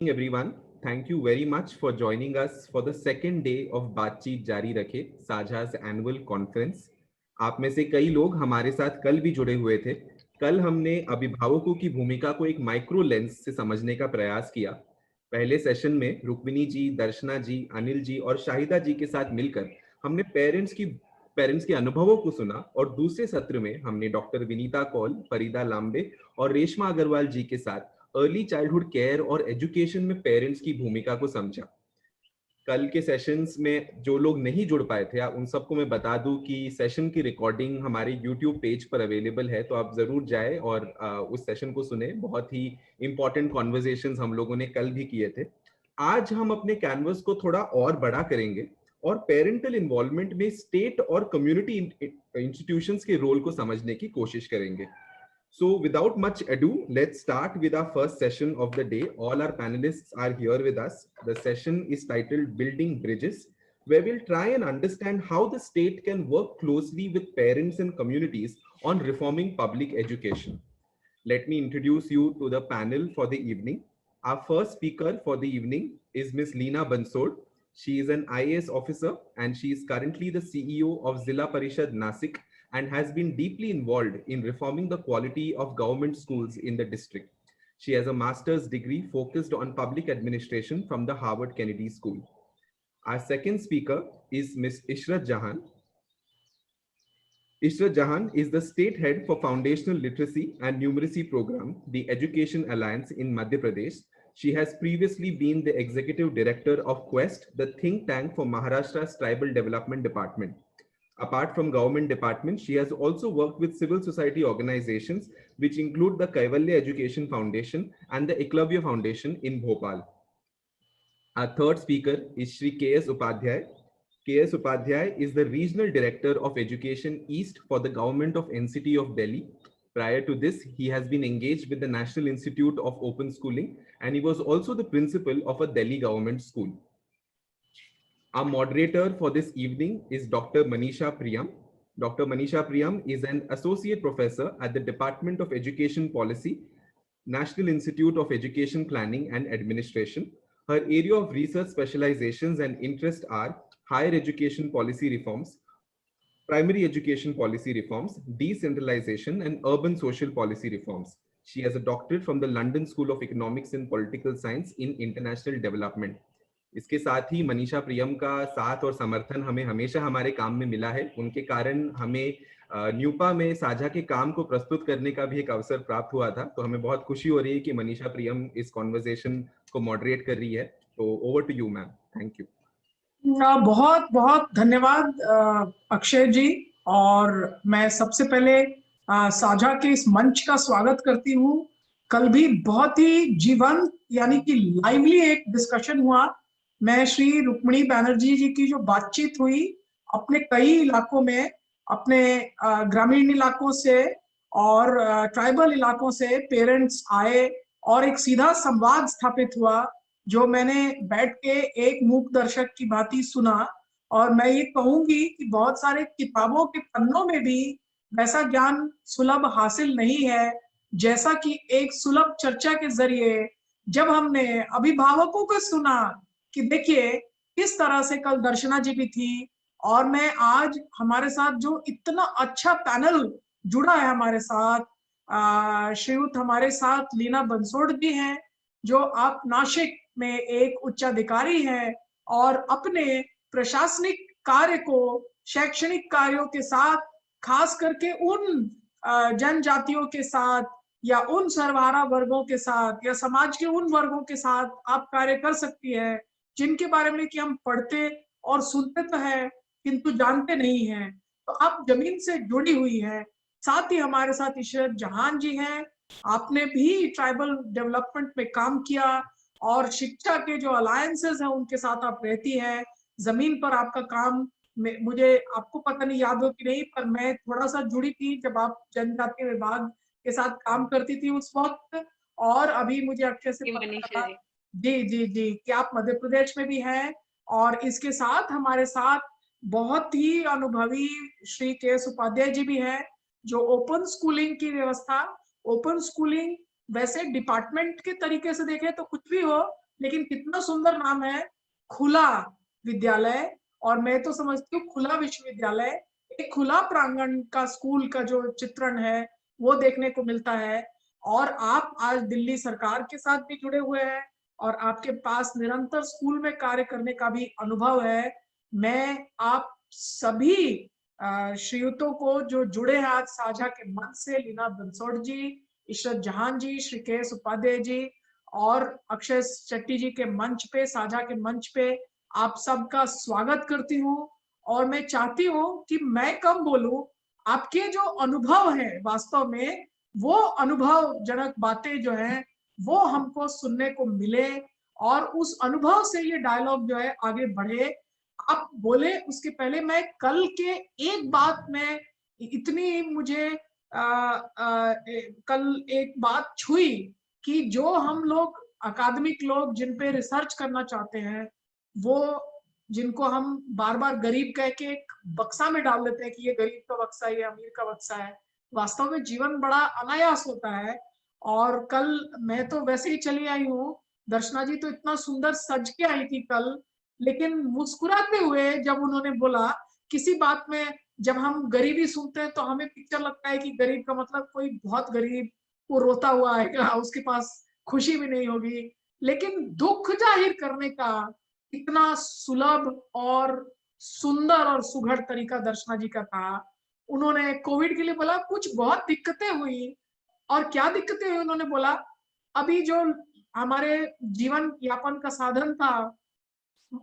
Everyone, thank you very much for joining us for the second day of बातचीत जारी रखे साझा's annual conference. आप में से कई लोग हमारे साथ कल भी जुड़े हुए थे. कल हमने अभिभावकों की भूमिका को एक माइक्रो लेंस से समझने का प्रयास किया. पहले सेशन में रुक्मिणी जी, दर्शना जी, अनिल जी और शाहिदा जी के साथ मिलकर हमने पेरेंट्स के अनुभवों को सुना और दूसरे सत्र में हमने डॉक्टर विनीता कौल, फरीदा लांबे और रेशमा अग्रवाल जी के साथ अर्ली चाइल्डहुड केयर और एजुकेशन में पेरेंट्स की भूमिका को समझा. कल के सेशंस में जो लोग नहीं जुड़ पाए थे, उन सबको मैं बता दूं कि सेशन की रिकॉर्डिंग हमारे यूट्यूब पेज पर अवेलेबल है, तो आप जरूर जाए और उस सेशन को सुने. बहुत ही इंपॉर्टेंट कॉन्वर्सेशंस हम लोगों ने कल भी किए थे. आज हम अपने कैनवस को थोड़ा और बड़ा करेंगे और पेरेंटल इन्वॉल्वमेंट में स्टेट और कम्युनिटी इंस्टीट्यूशंस के रोल को समझने की कोशिश करेंगे. So without much ado, let's start with our first session of the day. All our panelists are here with us. The session is titled Building Bridges, where we'll try and understand how the state can work closely with parents and communities on reforming public education. Let me introduce you to the panel for the evening. Our first speaker for the evening is Ms. Leena Bansod. She is an IAS officer and she is currently the CEO of Zilla Parishad Nasik and has been deeply involved in reforming the quality of government schools in the district. She has a master's degree focused on public administration from the Harvard Kennedy School. Our second speaker is Ms. Ishrat Jahan. Ishrat Jahan is the state head for Foundational Literacy and Numeracy Program, the Education Alliance in Madhya Pradesh. She has previously been the executive director of Quest, the think tank for Maharashtra's Tribal Development Department. Apart from government departments, she has also worked with civil society organizations, which include the Kaivalya Education Foundation and the Eklavya Foundation in Bhopal. Our third speaker is Shri K.S. Upadhyay. K.S. Upadhyay is the Regional Director of Education East for the Government of NCT of Delhi. Prior to this, he has been engaged with the National Institute of Open Schooling, and he was also the principal of a Delhi government school. Our moderator for this evening is Dr. Manisha Priyam. Dr. Manisha Priyam is an associate professor at the Department of Education Policy, National Institute of Education Planning and Administration. Her area of research specializations and interest are higher education policy reforms, primary education policy reforms, decentralization, and urban social policy reforms. She has a doctorate from the London School of Economics and Political Science in International Development. इसके साथ ही मनीषा प्रियम का साथ और समर्थन हमें हमेशा हमारे काम में मिला है. उनके कारण हमें न्यूपा में साझा के काम को प्रस्तुत करने का भी एक अवसर प्राप्त हुआ था. तो हमें बहुत खुशी हो रही है कि मनीषा प्रियम इस कॉन्वर्सेशन को मॉडरेट कर रही है. तो over to you ma'am. Thank you. बहुत बहुत धन्यवाद अक्षय जी. और मैं सबसे पहले साझा के इस मंच का स्वागत करती हूँ. कल भी बहुत ही जीवंत यानी कि लाइवली एक डिस्कशन हुआ. मैं श्री रुक्मिणी बैनर्जी जी की जो बातचीत हुई अपने कई इलाकों में, अपने ग्रामीण इलाकों से और ट्राइबल इलाकों से पेरेंट्स आए और एक सीधा संवाद स्थापित हुआ जो मैंने बैठ के एक मूक दर्शक की भांति सुना. और मैं ये कहूंगी कि बहुत सारे किताबों के पन्नों में भी वैसा ज्ञान सुलभ हासिल नहीं है जैसा कि एक सुलभ चर्चा के जरिए जब हमने अभिभावकों को सुना कि देखिए किस तरह से कल दर्शना जी भी थी और मैं आज हमारे साथ जो इतना अच्छा पैनल जुड़ा है हमारे साथ, श्रीयुत हमारे साथ लीना बंसोड़ जी हैं जो आप नासिक में एक उच्चाधिकारी हैं और अपने प्रशासनिक कार्य को शैक्षणिक कार्यों के साथ खास करके उन जनजातियों के साथ या उन सर्वहारा वर्गों के साथ या समाज के उन वर्गों के साथ आप कार्य कर सकती है जिनके बारे में कि हम पढ़ते और सुनते तो है किंतु जानते नहीं हैं. तो आप जमीन से जुड़ी हुई है. साथ ही हमारे साथ इशरत जहान जी हैं. आपने भी ट्राइबल डेवलपमेंट में काम किया और शिक्षा के जो अलायंसेस हैं उनके साथ आप रहती हैं. जमीन पर आपका काम मुझे आपको पता नहीं याद हो कि नहीं, पर मैं थोड़ा सा जुड़ी थी जब आप जनजातीय विभाग के साथ काम करती थी उस वक्त. और अभी मुझे अक्षय से पता जी जी जी कि आप मध्य प्रदेश में भी हैं. और इसके साथ हमारे साथ बहुत ही अनुभवी श्री के.एस. उपाध्याय जी भी हैं जो ओपन स्कूलिंग की व्यवस्था, ओपन स्कूलिंग वैसे डिपार्टमेंट के तरीके से देखें तो कुछ भी हो, लेकिन कितना सुंदर नाम है, खुला विद्यालय। और मैं तो समझती हूँ खुला विश्वविद्यालय, एक खुला प्रांगण का स्कूल का जो चित्रण है वो देखने को मिलता है। और आप आज दिल्ली सरकार के साथ भी जुड़े हुए हैं और आपके पास निरंतर स्कूल में कार्य करने का भी अनुभव है। मैं आप सभी श्रीयुतों को जो जुड़े हैं आज साझा के मंच से, लीना बंसोड़ जी, इशरत जहां जी, श्री के उपाध्याय जी और अक्षय शेट्टी जी के मंच पे, साझा के मंच पे आप सबका स्वागत करती हूँ। और मैं चाहती हूँ कि मैं कम बोलूं, आपके जो अनुभव है वास्तव में वो अनुभवजनक बातें जो है वो हमको सुनने को मिले और उस अनुभव से ये डायलॉग जो है आगे बढ़े। आप बोले उसके पहले मैं कल के एक बात में इतनी मुझे कल एक बात छुई कि जो हम लोग अकादमिक लोग जिन पे रिसर्च करना चाहते हैं, वो जिनको हम बार बार गरीब कह के एक बक्सा में डाल देते हैं कि ये गरीब का बक्सा है, ये अमीर का बक्सा है, वास्तव में जीवन बड़ा अनायास होता है। और कल मैं तो वैसे ही चली आई हूँ, दर्शना जी तो इतना सुंदर सज के आई थी कल, लेकिन मुस्कुराते हुए जब उन्होंने बोला किसी बात में, जब हम गरीबी सुनते हैं तो हमें पिक्चर लगता है कि गरीब का मतलब कोई बहुत गरीब, वो रोता हुआ आएगा, उसके पास खुशी भी नहीं होगी। लेकिन दुख जाहिर करने का इतना सुलभ और सुंदर और सुघड़ तरीका दर्शना जी का था। उन्होंने कोविड के लिए बोला कुछ बहुत दिक्कतें हुई, और क्या दिक्कतें हुई उन्होंने बोला, अभी जो हमारे जीवन यापन का साधन था,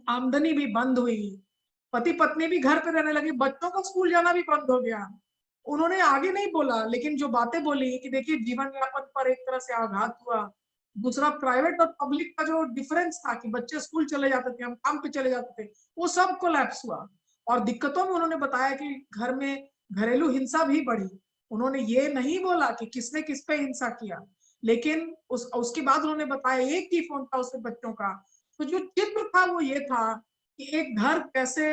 आमदनी भी बंद हुई, पति पत्नी भी घर पे रहने लगे, बच्चों का स्कूल जाना भी बंद हो गया। उन्होंने आगे नहीं बोला, लेकिन जो बातें बोली कि देखिए जीवन यापन पर एक तरह से आघात हुआ। दूसरा, प्राइवेट और पब्लिक का जो डिफरेंस था कि बच्चे स्कूल चले जाते थे, हम काम पे चले जाते थे, वो सब कोलैप्स हुआ। और दिक्कतों में उन्होंने बताया कि घर में घरेलू हिंसा भी बढ़ी। उन्होंने ये नहीं बोला कि किसने किस पे हिंसा किया, लेकिन उसके बाद उन्होंने बताया एक ही फोन था उसके बच्चों का। तो जो चित्र था वो ये था कि एक घर कैसे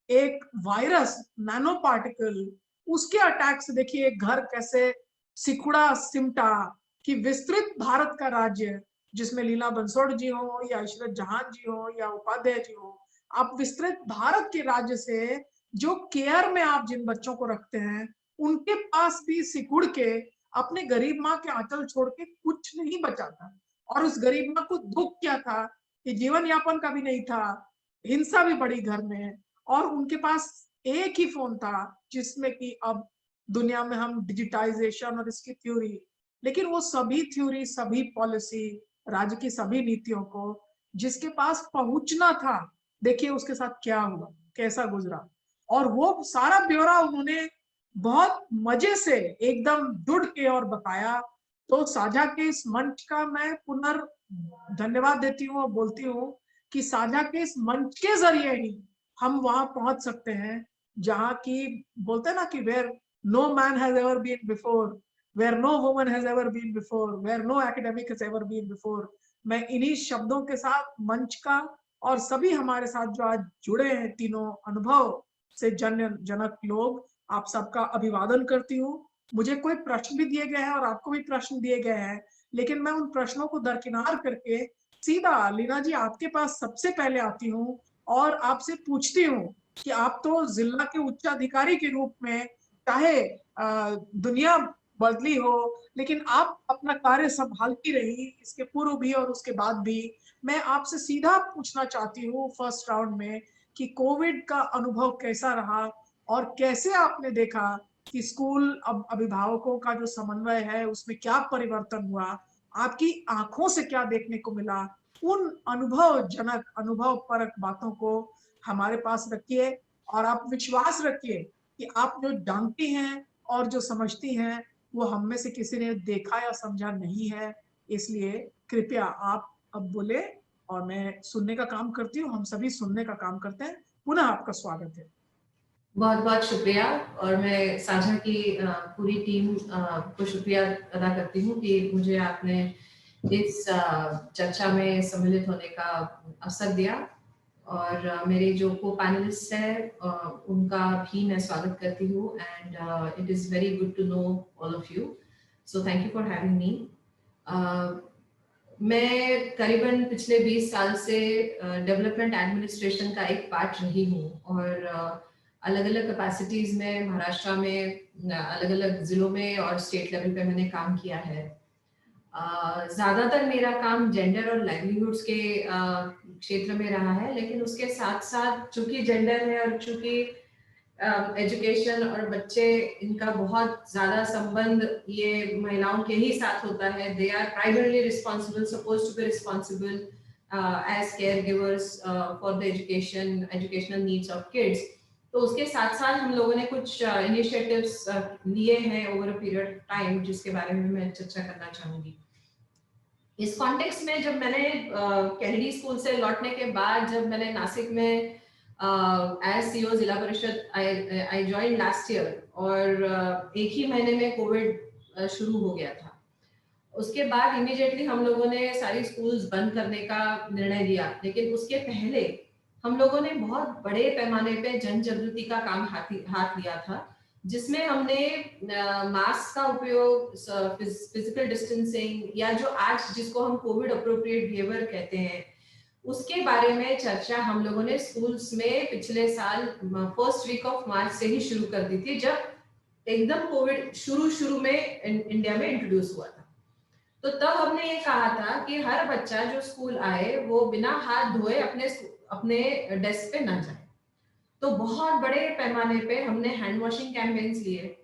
एक वायरस, नैनो पार्टिकल, उसके अटैक से देखिए एक घर कैसे सिकुड़ा सिमटा, कि विस्तृत भारत का राज्य जिसमें लीला बंसोड़ जी हो या इशरत जहां जी हो या उपाध्याय जी हो, आप विस्तृत भारत के राज्य से जो केयर में आप जिन बच्चों को रखते हैं, उनके पास भी सिकुड़ के अपने गरीब माँ के आंचल छोड़ के कुछ नहीं बचा था। और उस गरीब माँ को दुख क्या था कि जीवन यापन का भी नहीं था, हिंसा भी बड़ी घर में, और उनके पास एक ही फोन था जिसमें कि अब दुनिया में हम डिजिटाइजेशन और इसकी थ्योरी, लेकिन वो सभी थ्योरी, सभी पॉलिसी, राज्य की सभी नीतियों को जिसके पास पहुंचना था, देखिए उसके साथ क्या हुआ, कैसा गुजरा। और वो सारा ब्यौरा उन्होंने बहुत मजे से एकदम जुड़ के और बताया। तो साझा के इस मंच का मैं पुनर् धन्यवाद देती हूँ और बोलती हूँ कि साझा के इस मंच के जरिए ही हम वहां पहुंच सकते हैं जहां की बोलते हैं ना कि where no man has ever been before, where no woman has ever been before, where no academic has ever been before। मैं इन्हीं शब्दों के साथ मंच का और सभी हमारे साथ जो आज जुड़े हैं तीनों अनुभव से जनक लोग, आप सबका अभिवादन करती हूँ। मुझे कोई प्रश्न भी दिए गए हैं और आपको भी प्रश्न दिए गए हैं, लेकिन मैं उन प्रश्नों को दरकिनार करके सीधा लीना जी आपके पास सबसे पहले आती हूँ और आपसे पूछती हूँ कि आप तो जिला के उच्च अधिकारी के रूप में, चाहे दुनिया बदली हो, लेकिन आप अपना कार्य संभालती रही इसके पूर्व भी और उसके बाद भी। मैं आपसे सीधा पूछना चाहती हूँ फर्स्ट राउंड में कि कोविड का अनुभव कैसा रहा और कैसे आपने देखा कि स्कूल अब अभिभावकों का जो समन्वय है उसमें क्या परिवर्तन हुआ, आपकी आंखों से क्या देखने को मिला। उन अनुभवजनक, अनुभव परक बातों को हमारे पास रखिए और आप विश्वास रखिए कि आप जो जानती हैं और जो समझती हैं वो हम में से किसी ने देखा या समझा नहीं है। इसलिए कृपया आप अब बोले और मैं सुनने का काम करती हूँ, हम सभी सुनने का काम करते हैं। पुनः आपका स्वागत है। बहुत बहुत शुक्रिया। और मैं साझा की पूरी टीम को शुक्रिया अदा करती हूँ कि मुझे आपने इस चर्चा में सम्मिलित होने का अवसर दिया। और मेरे जो को पैनलिस्ट है उनका भी मैं स्वागत करती हूँ। And it is very good to know all of you, so thank you for having me. मैं करीबन पिछले 20 साल से डेवलपमेंट एडमिनिस्ट्रेशन का एक पार्ट रही हूँ और अलग अलग कैपेसिटीज में महाराष्ट्र में अलग अलग जिलों में और स्टेट लेवल पे मैंने काम किया है। ज्यादातर मेरा काम जेंडर और लाइवलीहुड्स के क्षेत्र में रहा है, लेकिन उसके साथ साथ चूंकि जेंडर है और चूंकि एजुकेशन और बच्चे, इनका बहुत ज्यादा संबंध ये महिलाओं के ही साथ होता है। They are primarily responsible, suppose to be responsible as care givers for the educational needs of kids. तो उसके साथ साथ हम लोगों ने कुछ इनिशिएटिव्स लिए हैं over a period of time, जिसके बारे में मैं चर्चा करना चाहूंगी। इस कॉन्टेक्स्ट में जब मैंने कैनेडी स्कूल से लौटने के बाद जब मैंने नासिक में एज सीईओ जिला परिषद आई जॉइन लास्ट ईयर, और एक ही महीने में कोविड शुरू हो गया था। उसके बाद इमीडिएटली हम लोगों ने सारी स्कूल्स बंद करने का निर्णय लिया, लेकिन उसके पहले हम लोगों ने बहुत बड़े पैमाने पे जन जागृति का काम हाथ लिया था, जिसमें हमने मास्क का उपयोग, फिजिकल डिस्टेंसिंग, या जो आज जिसको हम कोविड अप्रोप्रिएट बिहेवियर कहते हैं, उसके बारे में चर्चा हम लोगों ने स्कूल्स में पिछले साल फर्स्ट वीक ऑफ मार्च से ही शुरू कर दी थी, जब एकदम कोविड शुरू में इंडिया में इंट्रोड्यूस हुआ था। तो तब हमने ये कहा था कि हर बच्चा जो स्कूल आए वो बिना हाथ धोए अपने डेस्क पे ना जाए। तो बहुत बड़े पैमाने पे हमने हैंड वॉशिंग कैंपेन्स लिए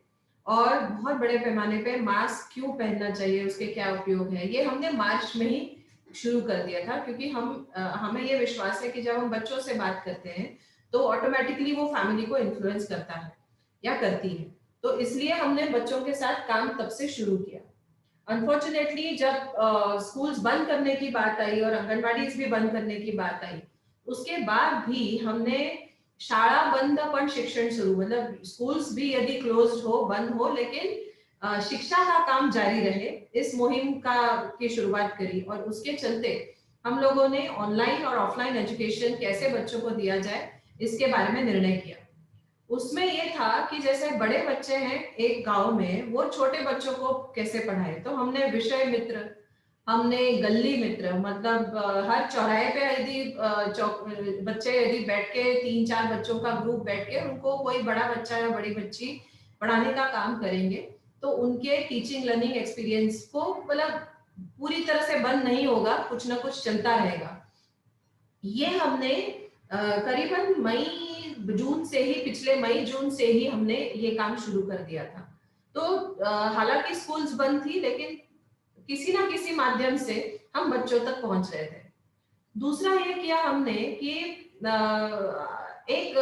और बहुत बड़े पैमाने पे मास्क क्यों पहनना चाहिए, उसके क्या उपयोग है, ये हमने मार्च में ही शुरू कर दिया था, क्योंकि हमें ये विश्वास है कि जब हम बच्चों से बात करते हैं तो ऑटोमेटिकली वो फैमिली को इन्फ्लुएंस करता है या करती है। तो इसलिए हमने बच्चों के साथ काम तब से शुरू किया। अनफॉर्चुनेटली जब स्कूल्स बंद करने की बात आई और आंगनबाड़ी भी बंद करने की बात आई, उसके बाद भी हमने शाला बंद पण शिक्षण शुरू, मतलब स्कूल्स भी यदि क्लोज हो, बंद हो, लेकिन शिक्षा का काम जारी रहे, इस मुहिम की शुरुआत करी। और उसके चलते हम लोगों ने ऑनलाइन और ऑफलाइन एजुकेशन कैसे बच्चों को दिया जाए, इसके बारे में निर्णय किया। उसमें ये था कि जैसे बड़े बच्चे हैं एक गांव में, वो छोटे बच्चों को कैसे पढ़ाए। तो हमने विषय मित्र, हमने गली मित्र, मतलब हर चौराहे पे यदि बच्चे यदि बैठ के 3-4 बच्चों का ग्रुप बैठ के उनको कोई बड़ा बच्चा या बड़ी बच्ची पढ़ाने का काम करेंगे, तो उनके टीचिंग लर्निंग एक्सपीरियंस को मतलब पूरी तरह से बंद नहीं होगा, कुछ ना कुछ चलता रहेगा। ये हमने करीबन पिछले मई जून से ही हमने ये काम शुरू कर दिया था। तो हालांकि स्कूल्स बंद थी, लेकिन किसी ना किसी माध्यम से हम बच्चों तक पहुंच रहे थे। दूसरा ये किया हमने कि एक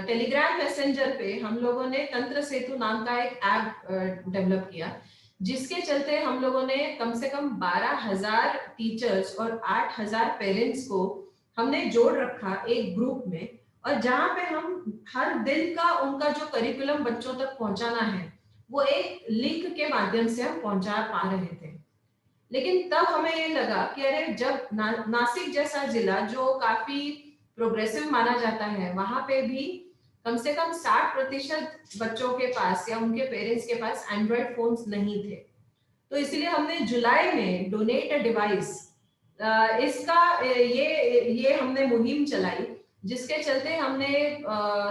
टेलीग्राम मैसेंजर पे हम लोगों ने तंत्र सेतु नाम का एक ऐप डेवलप किया, जिसके चलते हम लोगों ने कम से कम 12,000 टीचर्स और 8,000 पेरेंट्स को हमने जोड़ रखा एक ग्रुप में, और जहां पे हम हर दिन का उनका जो करिकुलम बच्चों तक पहुंचाना है वो एक लिंक के माध्यम से हम पहुंचा पा रहे थे। लेकिन तब हमें ये लगा कि अरे, जब नासिक जैसा जिला जो काफी प्रोग्रेसिव माना जाता है, वहां पे भी कम से कम 60% बच्चों के पास या उनके पेरेंट्स के पास एंड्रॉइड फोन्स नहीं थे। तो इसलिए हमने जुलाई में डोनेट अ डिवाइस, इसका ये हमने मुहिम चलाई, जिसके चलते हमने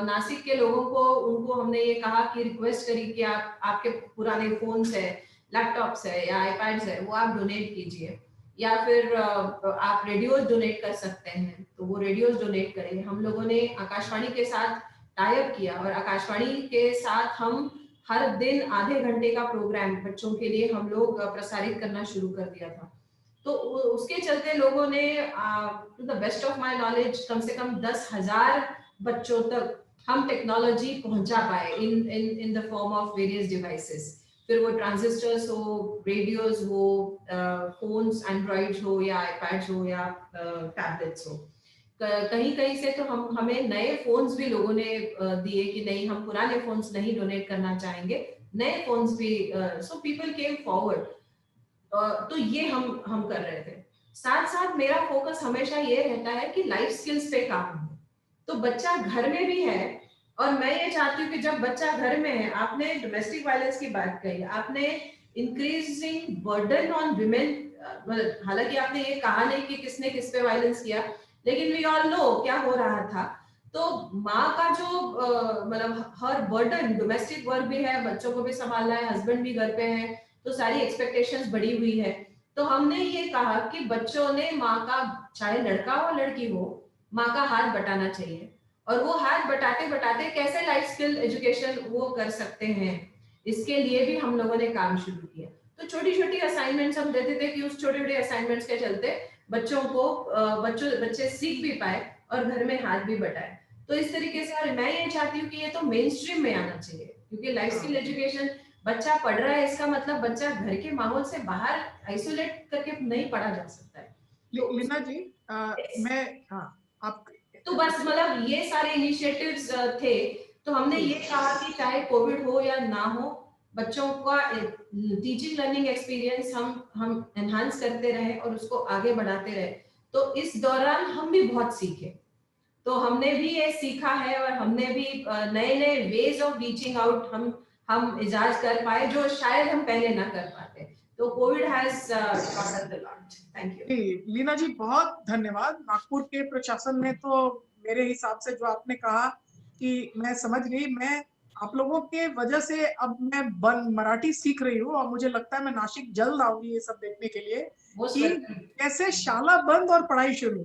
नासिक के लोगों को, उनको हमने ये कहा कि रिक्वेस्ट करी कि आपके पुराने फोन्स है, लैपटॉप्स है या आईपैड्स है, वो आप डोनेट कीजिए, या फिर आप रेडियोज डोनेट कर सकते हैं, तो वो रेडियोज डोनेट करेंगे। हम लोगों ने आकाशवाणी के साथ टाई अप किया और आकाशवाणी के साथ हम हर दिन आधे घंटे का प्रोग्राम बच्चों के लिए हम लोग प्रसारित करना शुरू कर दिया था। तो उसके चलते लोगों ने to the best of my knowledge कम से कम 10,000 बच्चों तक हम टेक्नोलॉजी पहुंचा पाए in the form of various devices. फिर वो ट्रांजिस्टर्स हो, रेडियोज हो, फोन्स एंड्रॉइड हो या आईपैड हो या टैबलेट्स हो। कहीं कहीं से तो हमें नए फोन्स भी लोगों ने दिए कि नहीं, हम पुराने फोन्स नहीं डोनेट करना चाहेंगे, नए फोन्स भी। So people came forward. तो ये हम कर रहे थे। साथ साथ मेरा फोकस हमेशा ये रहता है कि लाइफ स्किल्स पे काम हो। तो बच्चा घर में भी है, और मैं ये चाहती हूँ कि जब बच्चा घर में है, आपने डोमेस्टिक वायलेंस की बात कही, आपने इंक्रीजिंग बर्डन ऑन विमेन। हालांकि आपने ये कहा नहीं कि किसने किस पे वायलेंस किया, लेकिन वी ऑल नो क्या हो रहा था। तो माँ का जो मतलब हर बर्डन, डोमेस्टिक वर्क भी है, बच्चों को भी संभालना है, हस्बैंड भी घर पे है, तो सारी एक्सपेक्टेशंस बढ़ी हुई है। तो हमने ये कहा कि बच्चों ने माँ का, चाहे लड़का हो लड़की हो, माँ का हाथ बटाना चाहिए। और वो हाथ बटाते बटाते कैसे लाइफ स्किल एजुकेशन वो कर सकते हैं, इसके लिए भी हम लोगों ने काम शुरू किया। तो छोटी छोटी असाइनमेंट्स हम देते थे कि उस छोटे छोटे असाइनमेंट्स के चलते बच्चों को बच्चे सीख भी पाए और घर में हाथ भी बटाए। तो इस तरीके से, और मैं ये चाहती हूँ कि ये तो मेन स्ट्रीम में आना चाहिए, क्योंकि लाइफ स्किल एजुकेशन, बच्चा पढ़ रहा है इसका मतलब बच्चा घर के माहौल से बाहर आइसोलेट करके नहीं पढ़ा जा सकता है। तो लीना जी, मैं, हाँ, आप, तो बस मतलब ये सारे इनिशिएटिव्स थे। तो हमने ये कहा कि चाहे कोविड हो या ना हो, बच्चों का टीचिंग लर्निंग एक्सपीरियंस हम एनहांस करते रहे और उसको आगे बढ़ाते रहे। तो इस दौरान हम भी बहुत सीखे, तो हमने भी ये सीखा है और हमने भी नए नए वेज ऑफ रीचिंग आउट हम इजाज कर पाए, जो शायद हम पहले ना कर पाते। तो Covid has taught us a lot. Thank you. Leena ji बहुत धन्यवाद। नागपुर के प्रशासन ने तो मेरे हिसाब से जो आपने कहा कि मैं समझ गई, मैं आप लोगों के वजह से अब मैं मराठी सीख रही हूँ और मुझे लगता है मैं नासिक जल्द आऊंगी ये सब देखने के लिए कि कैसे शाला बंद और पढ़ाई शुरू।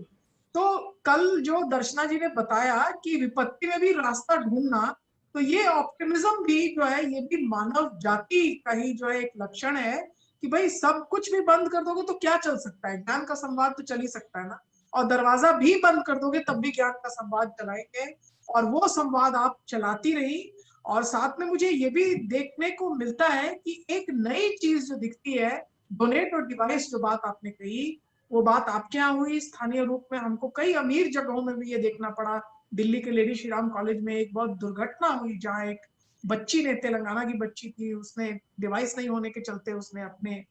तो कल जो दर्शना जी ने बताया कि विपत्ति में भी रास्ता ढूंढना, तो ये ऑप्टिमिज्म भी जो है, ये भी मानव जाति का ही जो है एक लक्षण है कि भाई सब कुछ भी बंद कर दोगे तो क्या चल सकता है, ज्ञान का संवाद तो चल ही सकता है ना। और दरवाजा भी बंद कर दोगे तब भी ज्ञान का संवाद चलाएंगे, और वो संवाद आप चलाती रही। और साथ में मुझे ये भी देखने को मिलता है कि एक नई चीज जो दिखती है, डोनेट और डिवाइस, जो बात आपने कही वो बात आपके यहाँ हुई स्थानीय रूप में। हमको कई अमीर जगहों में भी ये देखना पड़ा। दिल्ली के लेडी श्री राम कॉलेज में एक बहुत दुर्घटना हुई जहाँ एक बच्ची ने, तेलंगाना की बच्ची थी, उसने डिवाइस नहीं होने के चलते उसने अपने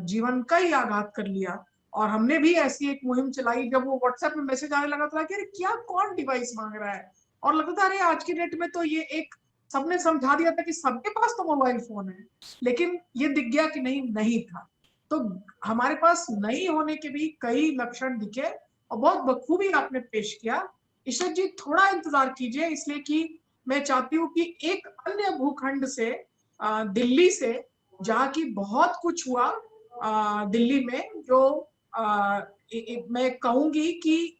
जीवन का ही आघात कर लिया। और हमने भी ऐसी एक मुहिम चलाई, जब वो व्हाट्सएप में मैसेज आने लगा था कि अरे क्या कौन डिवाइस मांग रहा है, और लगता था अरे आज के डेट में तो ये एक, सबने समझा दिया था कि सबके पास तो मोबाइल फोन है, लेकिन ये दिख गया कि नहीं था। तो हमारे पास नहीं होने के भी कई लक्षण दिखे और बहुत बखूबी आपने पेश किया। ईश्वर जी थोड़ा इंतजार कीजिए, इसलिए कि मैं चाहती हूँ कि एक अन्य भूखंड से, दिल्ली से, जहाँ की बहुत कुछ हुआ दिल्ली में, जो मैं कहूंगी कि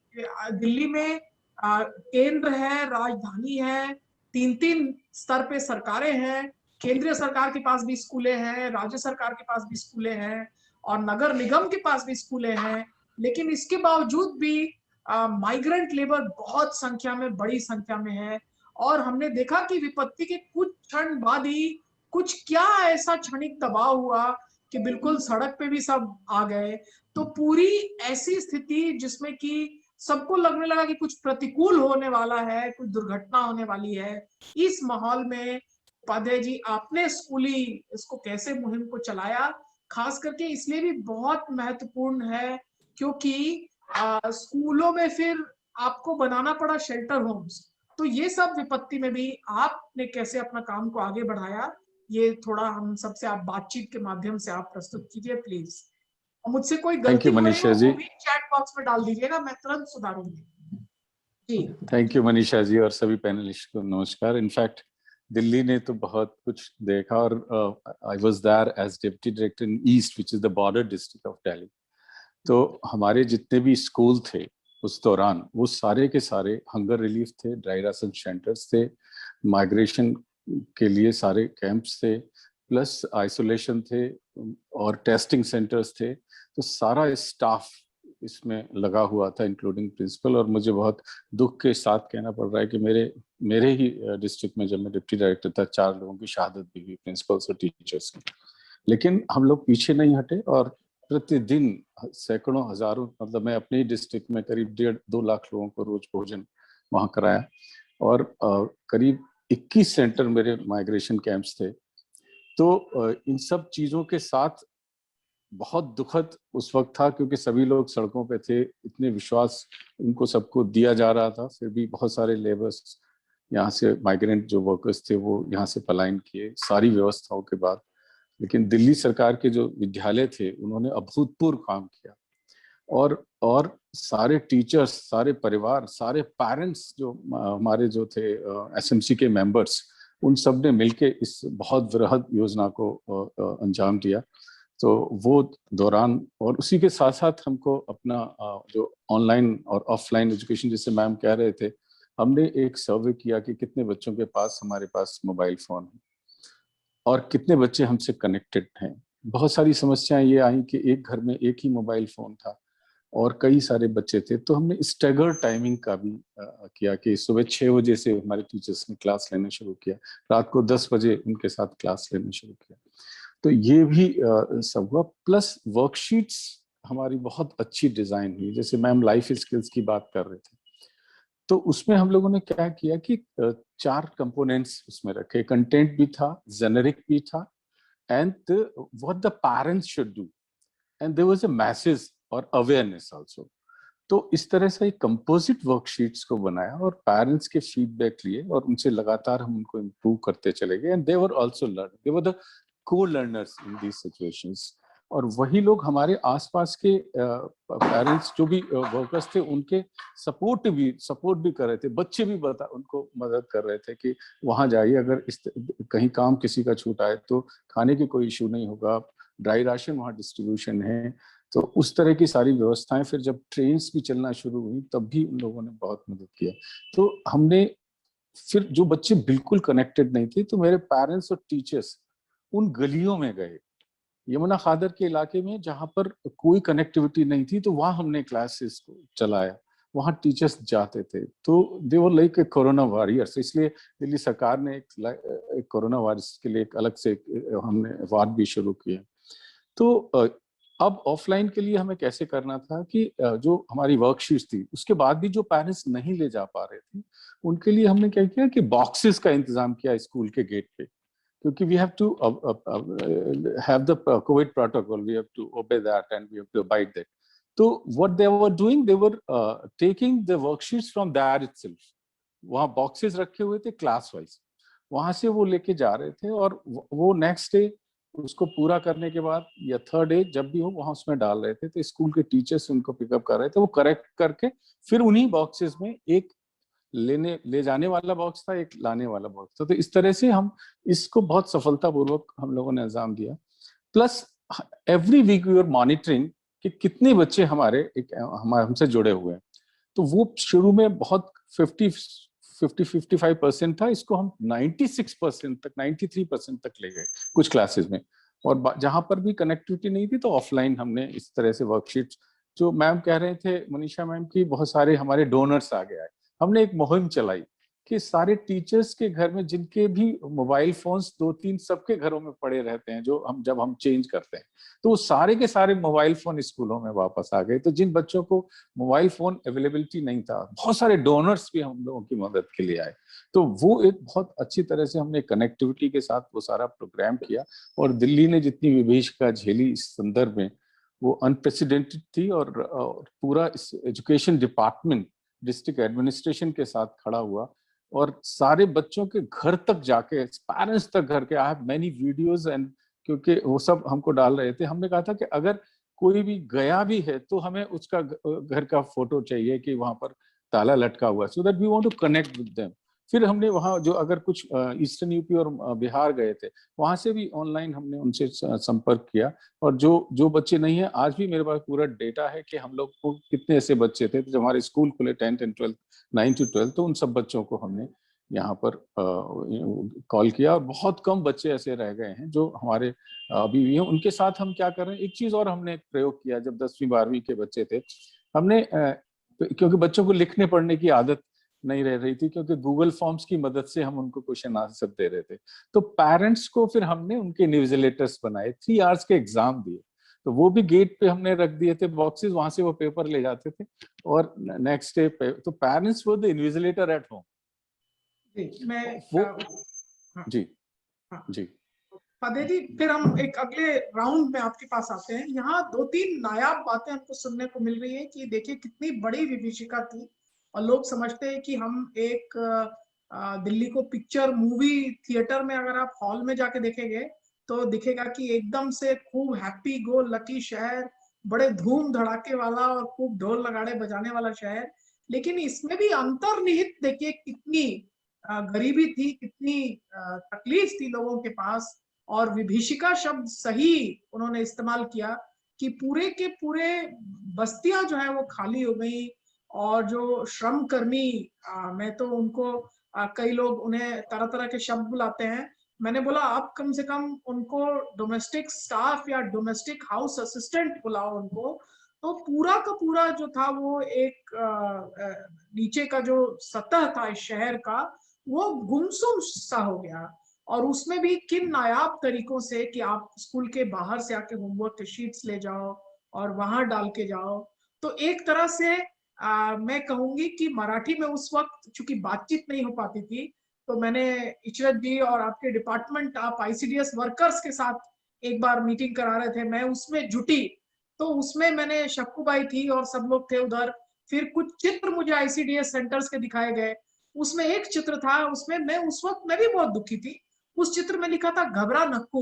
दिल्ली में केंद्र है, राजधानी है, 3-3 स्तर पे सरकारें हैं, केंद्रीय सरकार के पास भी स्कूलें हैं, राज्य सरकार के पास भी स्कूलें हैं, और नगर निगम के पास भी स्कूलें हैं। लेकिन इसके बावजूद भी माइग्रेंट लेबर बहुत संख्या में, बड़ी संख्या में है। और हमने देखा कि विपत्ति के कुछ क्षण बाद ही कुछ क्या ऐसा क्षणिक दबाव हुआ कि बिल्कुल सड़क पे भी सब आ गए। तो पूरी ऐसी स्थिति जिसमें कि सबको लगने लगा कि कुछ प्रतिकूल होने वाला है, कुछ दुर्घटना होने वाली है। इस माहौल में उपाध्याय जी आपने स्कूली इसको कैसे मुहिम को चलाया, खास करके इसलिए भी बहुत महत्वपूर्ण है क्योंकि स्कूलों में फिर आपको बनाना पड़ा शेल्टर होम्स। तो ये सब विपत्ति में भी आपने कैसे अपना काम को आगे बढ़ाया, ये थोड़ा हम सबसे आप बातचीत के माध्यम से आप प्रस्तुत कीजिए प्लीज। और मुझसे कोई गलती हो रही हो वो भी चैट बॉक्स में डाल दीजिएगा, मैं तुरंत सुधारूंगी जी। थैंक यू मनीषा जी और सभी पैनलिस्ट को नमस्कार। इनफैक्ट दिल्ली ने तो बहुत कुछ देखा और I was there as deputy director in east which is the border district of Delhi. तो हमारे जितने भी स्कूल थे उस दौरान वो सारे के सारे हंगर रिलीफ थे, ड्राई राशन सेंटर्स थे, माइग्रेशन के लिए सारे कैंप्स थे, प्लस आइसोलेशन थे और टेस्टिंग सेंटर्स थे। तो सारा स्टाफ इसमें लगा हुआ था इंक्लूडिंग प्रिंसिपल। और मुझे बहुत दुख के साथ कहना पड़ रहा है कि मेरे ही डिस्ट्रिक्ट में जब मैं डिप्टी डायरेक्टर था 4 लोगों की शहादत भी हुई, प्रिंसिपल्स और टीचर्स की। लेकिन हम लोग पीछे नहीं हटे और प्रतिदिन सैकड़ों हजारों, मतलब मैं अपने ही डिस्ट्रिक्ट में करीब 1.5-2 लाख लोगों को रोज भोजन वहां कराया। और करीब 21 सेंटर मेरे माइग्रेशन कैंप्स थे। तो इन सब चीजों के साथ बहुत दुखद उस वक्त था क्योंकि सभी लोग सड़कों पे थे, इतने विश्वास उनको सबको दिया जा रहा था, फिर भी बहुत सारे लेबर्स यहाँ से, माइग्रेंट जो वर्कर्स थे वो यहाँ से पलायन किए सारी व्यवस्थाओं के बाद। लेकिन दिल्ली सरकार के जो विद्यालय थे उन्होंने अभूतपूर्व काम किया, और सारे टीचर्स, सारे परिवार, सारे पेरेंट्स जो हमारे जो थे एसएमसी के मेंबर्स, उन सब ने मिलके इस बहुत वृहद योजना को अंजाम दिया। तो वो दौरान, और उसी के साथ साथ हमको अपना जो ऑनलाइन और ऑफलाइन एजुकेशन, जैसे मैम कह रहे थे, हमने एक सर्वे किया कि कितने बच्चों के पास हमारे पास मोबाइल फोन है और कितने बच्चे हमसे कनेक्टेड हैं। बहुत सारी समस्याएं ये आई कि एक घर में एक ही मोबाइल फोन था और कई सारे बच्चे थे, तो हमने स्टैगर टाइमिंग का भी किया कि सुबह 6 बजे से हमारे टीचर्स ने क्लास लेना शुरू किया, रात को 10 बजे उनके साथ क्लास लेना शुरू किया। तो ये भी सब हुआ। प्लस वर्कशीट्स हमारी बहुत अच्छी डिजाइन हुई, जैसे मैम लाइफ स्किल्स की बात कर रहे थे, तो उसमें हम लोगों ने क्या किया कि 4 कंपोनेंट्स उसमें रखे। कंटेंट भी था, जेनेरिक भी था, and what the parents should do, and there was a message और अवेयरनेस आल्सो। तो इस तरह से एक कंपोजिट वर्कशीट्स को बनाया और पेरेंट्स के फीडबैक लिए और उनसे लगातार हम उनको इम्प्रूव करते चले गए, and they were also learning, they were the co-learners in these situations. और वही लोग हमारे आसपास के पेरेंट्स जो भी वर्कर्स थे, उनके सपोर्ट भी कर रहे थे। बच्चे भी उनको मदद कर रहे थे कि वहां जाइए, अगर कहीं काम किसी का छूटा है तो खाने की कोई इशू नहीं होगा, ड्राई राशन वहाँ डिस्ट्रीब्यूशन है। तो उस तरह की सारी व्यवस्थाएं, फिर जब ट्रेन्स भी चलना शुरू हुई तब भी उन लोगों ने बहुत मदद किया। तो हमने फिर जो बच्चे बिल्कुल कनेक्टेड नहीं थे, तो मेरे पेरेंट्स और टीचर्स उन गलियों में गए, यमुना खादर के इलाके में जहां पर कोई कनेक्टिविटी नहीं थी, तो वहां हमने क्लासेस को चलाया, वहां टीचर्स जाते थे। तो दे वर लाइक कोरोना वॉरियर्स। इसलिए दिल्ली सरकार ने एक कोरोना वॉरियर्स के लिए एक अलग से हमने अवार्ड भी शुरू किया। तो अब ऑफलाइन के लिए हमें कैसे करना था कि जो हमारी वर्कशीट्स थी, उसके बाद भी जो पेरेंट्स नहीं ले जा पा रहे थे, उनके लिए हमने क्या किया कि बॉक्सेस का इंतजाम किया स्कूल के गेट पे, क्योंकि we have to have the Covid protocol, we have to obey that and we have to abide that. तो what they were doing, they were taking the worksheets from there itself. वहां boxes रखे हुए थे class wise, वहां से वो लेके जा रहे थे, और वो नेक्स्ट डे उसको पूरा करने के बाद या थर्ड डे जब भी हो वहां उसमें डाल रहे थे। तो स्कूल के टीचर्स उनको पिकअप कर रहे थे, वो करेक्ट करके फिर उन्हीं बॉक्सेस में एक ले जाने वाला बॉक्स था, एक लाने वाला बॉक्स था। तो इस तरह से हम इसको बहुत सफलतापूर्वक हम लोगों ने अंजाम दिया। Plus every week we are monitoring कि कितने बच्चे हमारे हमसे जुड़े हुए हैं। तो वो शुरू में बहुत 55% था, इसको हम 96% तक, 93% तक ले गए कुछ क्लासेस में। और जहां पर भी कनेक्टिविटी नहीं थी तो ऑफलाइन हमने इस तरह से वर्कशीट्स, जो मैम कह रहे थे मनीषा मैम की, बहुत सारे हमारे डोनर्स आ गए। हमने एक मुहिम चलाई कि सारे टीचर्स के घर में जिनके भी मोबाइल फोन्स 2-3 सबके घरों में पड़े रहते हैं, जब हम चेंज करते हैं, तो वो सारे के सारे मोबाइल फोन स्कूलों में वापस आ गए। तो जिन बच्चों को मोबाइल फोन अवेलेबिलिटी नहीं था, बहुत सारे डोनर्स भी हम लोगों की मदद के लिए आए। तो वो एक बहुत अच्छी तरह से हमने कनेक्टिविटी के साथ वो सारा प्रोग्राम किया। और दिल्ली ने जितनी विभीषिका झेली इस संदर्भ में, वो अनप्रेसिडेंटेड थी। और पूरा एजुकेशन डिपार्टमेंट डिस्ट्रिक्ट एडमिनिस्ट्रेशन के साथ खड़ा हुआ और सारे बच्चों के घर तक जाके, पेरेंट्स तक घर के, I have many videos, and क्योंकि वो सब हमको डाल रहे थे, हमने कहा था कि अगर कोई भी गया भी है तो हमें उसका घर का फोटो चाहिए कि वहां पर ताला लटका हुआ है, so that we want to connect with them. फिर हमने वहाँ जो अगर कुछ ईस्टर्न यूपी और बिहार गए थे, वहां से भी ऑनलाइन हमने उनसे संपर्क किया। और जो बच्चे नहीं है, आज भी मेरे पास पूरा डेटा है कि हम लोग को कितने ऐसे बच्चे थे जब हमारे स्कूल खुले 10th and 12th, 9th to 12th, तो उन सब बच्चों को हमने यहाँ पर कॉल किया। और बहुत कम बच्चे ऐसे रह गए हैं जो हमारे अभी भी हैं। उनके साथ हम क्या कर रहे हैं, एक चीज और हमने प्रयोग किया। जब 10वीं 12वीं के बच्चे थे, हमने क्योंकि बच्चों को लिखने पढ़ने की आदत नहीं रह रही थी, क्योंकि गूगल फॉर्म्स की मदद से हम उनको क्वेश्चन आंसर दे रहे थे, तो पेरेंट्स को फिर हमने उनके इन्विजिलेटर्स बनाए, 3 आवर्स के एग्जाम दिए। तो वो भी गेट पे हमने रख दिए थे बॉक्सेस, वहां से वो पेपर ले जाते थे और नेक्स्ट डे पे तो parents were the invigilator at home. जी जी फतेह जी, फिर हम एक अगले राउंड में आपके पास आते हैं। यहाँ 2-3 नायाब बातें हमको सुनने को मिल रही है कि देखिए कितनी बड़ी विभीषिका थी, और लोग समझते हैं कि हम एक दिल्ली को पिक्चर मूवी थिएटर में अगर आप हॉल में जाके देखेंगे तो दिखेगा कि एकदम से खूब हैप्पी गो लकी शहर, बड़े धूम धड़ाके वाला और खूब ढोल नगाड़े बजाने वाला शहर। लेकिन इसमें भी अंतर्निहित देखिए कितनी गरीबी थी, कितनी तकलीफ थी लोगों के पास। और विभीषिका शब्द सही उन्होंने इस्तेमाल किया कि पूरे के पूरे बस्तियां जो है वो खाली हो गई। और जो श्रम कर्मी, मैं तो उनको कई लोग उन्हें तरह तरह के शब्द बुलाते हैं, मैंने बोला आप कम से कम उनको डोमेस्टिक स्टाफ या डोमेस्टिक हाउस असिस्टेंट बुलाओ उनको। तो पूरा का पूरा जो था वो एक नीचे का जो सतह था इस शहर का, वो गुमसुम सा हो गया। और उसमें भी किन नायाब तरीकों से कि आप स्कूल के बाहर से आके होमवर्क के शीट्स ले जाओ और वहां डाल के जाओ। तो एक तरह से मैं कहूंगी कि मराठी में उस वक्त चूंकि बातचीत नहीं हो पाती थी, तो मैंने इशरत जी और आपके डिपार्टमेंट, आप आईसीडीएस वर्कर्स के साथ एक बार मीटिंग करा रहे थे, मैं उसमें जुटी। तो उसमें मैंने शक्कूबाई थी और सब लोग थे उधर। फिर कुछ चित्र मुझे आईसीडीएस सेंटर्स के दिखाए गए। उसमें एक चित्र था, उसमें मैं उस वक्त मैं भी बहुत दुखी थी। उस चित्र में लिखा था घबरा नक्कू।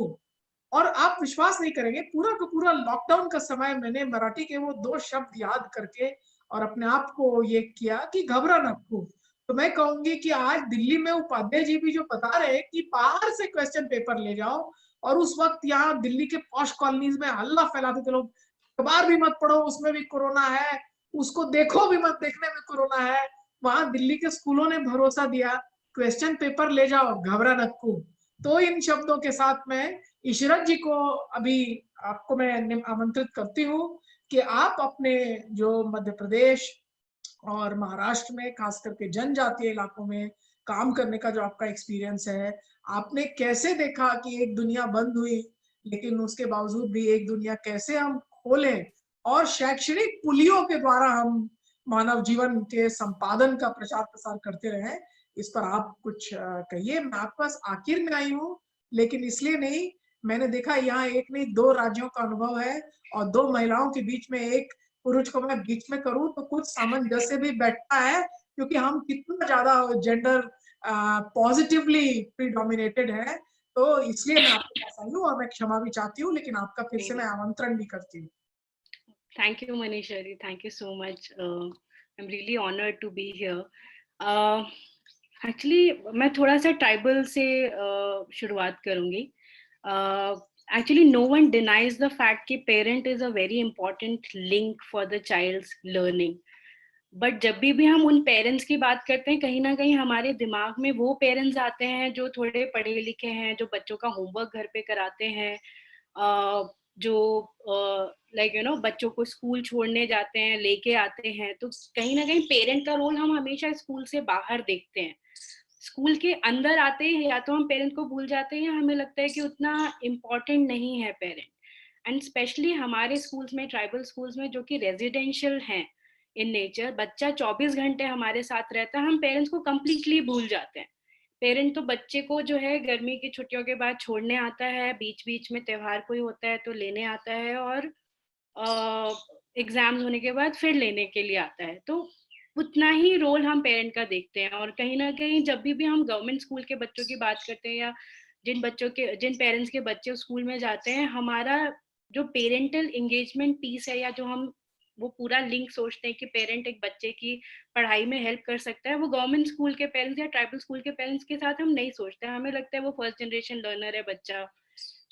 और आप विश्वास नहीं करेंगे, पूरा का पूरा लॉकडाउन का समय मैंने मराठी के वो 2 शब्द याद करके और अपने आप को ये किया कि घबरा नक्कू। तो मैं कहूंगी कि आज दिल्ली में उपाध्याय जी भी जो बता रहे हैं कि बाहर से क्वेश्चन पेपर ले जाओ, और उस वक्त यहाँ दिल्ली के पॉश कॉलोनीज में हल्ला फैलाते थे लोग, अखबार भी मत पढ़ो उसमें भी कोरोना है, उसको देखो भी मत देखने में कोरोना है। वहां दिल्ली के स्कूलों ने भरोसा दिया, क्वेश्चन पेपर ले जाओ घबरा नक्कू। तो इन शब्दों के साथ में इशरत जी को अभी आपको मैं आमंत्रित करती हूँ कि आप अपने जो मध्य प्रदेश और महाराष्ट्र में खास करके जनजातीय इलाकों में काम करने का जो आपका एक्सपीरियंस है, आपने कैसे देखा कि एक दुनिया बंद हुई लेकिन उसके बावजूद भी एक दुनिया कैसे हम खोलें और शैक्षणिक पुलियों के द्वारा हम मानव जीवन के संपादन का प्रचार प्रसार करते रहे, इस पर आप कुछ कहिए। मैं आपके पास आखिर में आई हूँ, लेकिन इसलिए नहीं, मैंने देखा यहाँ एक नहीं 2 राज्यों का अनुभव है और 2 महिलाओं के बीच में एक पुरुष को मैं बीच में करूं तो कुछ सामंजस्य भी बैठता है, क्योंकि हम कितना ज्यादा जेंडर पॉजिटिवली प्रीडोमिनेटेड है। तो इसलिए मैं आपके पास आई हूँ और मैं क्षमा भी चाहती हूँ, लेकिन आपका फिर से मैं आमंत्रण भी करती हूँ। Thank you, Manishari. Thank you so much. I'm really honored to be here. Actually, मैं थोड़ा सा ट्राइबल से शुरुआत करूँगी. Actually, no one denies the fact कि parent is a very important link for the child's learning. But जब भी हम उन पेरेंट्स की बात करते हैं, कहीं ना कहीं हमारे दिमाग में वो पेरेंट्स आते हैं जो थोड़े पढ़े लिखे हैं, जो बच्चों का होमवर्क घर पे कराते हैं, जो लाइक यू नो बच्चों को स्कूल छोड़ने जाते हैं, लेके आते हैं. तो कहीं ना कहीं पेरेंट का रोल हम हमेशा स्कूल से बाहर देखते हैं. स्कूल के अंदर आते हैं या तो हम पेरेंट को भूल जाते हैं, या हमें लगता है कि उतना इम्पोर्टेंट नहीं है पेरेंट. एंड स्पेशली हमारे स्कूल्स में, ट्राइबल स्कूल्स में जो कि रेजिडेंशियल हैं इन नेचर, बच्चा 24 घंटे हमारे साथ रहता है, हम पेरेंट्स को कंप्लीटली भूल जाते हैं. पेरेंट तो बच्चे को जो है गर्मी की छुट्टियों के बाद छोड़ने आता है, बीच बीच में त्योहार कोई होता है तो लेने आता है, और एग्जाम्स होने के बाद फिर लेने के लिए आता है. तो उतना ही रोल हम पेरेंट का देखते हैं. और कहीं ना कहीं जब भी हम गवर्नमेंट स्कूल के बच्चों की बात करते हैं, या जिन पेरेंट्स के बच्चे स्कूल में जाते हैं, हमारा जो पेरेंटल एंगेजमेंट पीस है, या जो हम वो पूरा लिंक सोचते हैं कि पेरेंट एक बच्चे की पढ़ाई में हेल्प कर सकता है, वो गवर्नमेंट स्कूल के पेरेंट्स या ट्राइबल स्कूल के पेरेंट्स के साथ हम नहीं सोचते. हमें लगता है वो फर्स्ट जनरेशन लर्नर है बच्चा,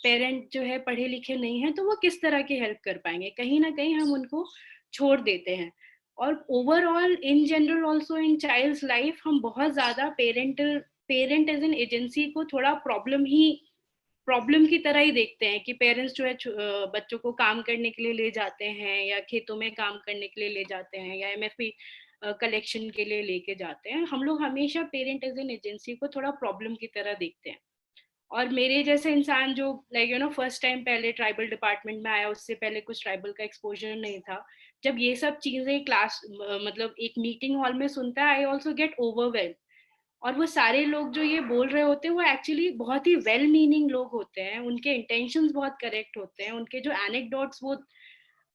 पेरेंट जो है पढ़े लिखे नहीं है, तो वो किस तरह की हेल्प कर पाएंगे. कहीं ना कहीं हम उनको छोड़ देते हैं. और overall in general also in child's life हम बहुत ज्यादा पेरेंट एज एन एजेंसी को थोड़ा प्रॉब्लम की तरह ही देखते हैं कि पेरेंट्स जो है बच्चों को काम करने के लिए ले जाते हैं, या खेतों में काम करने के लिए ले जाते हैं, या एमएफपी कलेक्शन के लिए लेके जाते हैं. हम लोग हमेशा पेरेंट एज एन एजेंसी को थोड़ा प्रॉब्लम की तरह देखते हैं. और मेरे जैसे इंसान जो like you know first time पहले ट्राइबल डिपार्टमेंट में आया, उससे पहले कुछ ट्राइबल का एक्सपोजर नहीं था, जब ये सब चीजें क्लास मतलब एक मीटिंग हॉल में सुनता है, आई ऑल्सो गेट ओवरवेल्म. और वो सारे लोग जो ये बोल रहे होते हैं वो एक्चुअली बहुत ही वेल मीनिंग लोग होते हैं, उनके इंटेंशंस बहुत करेक्ट होते हैं, उनके जो एनेक्डोट्स वो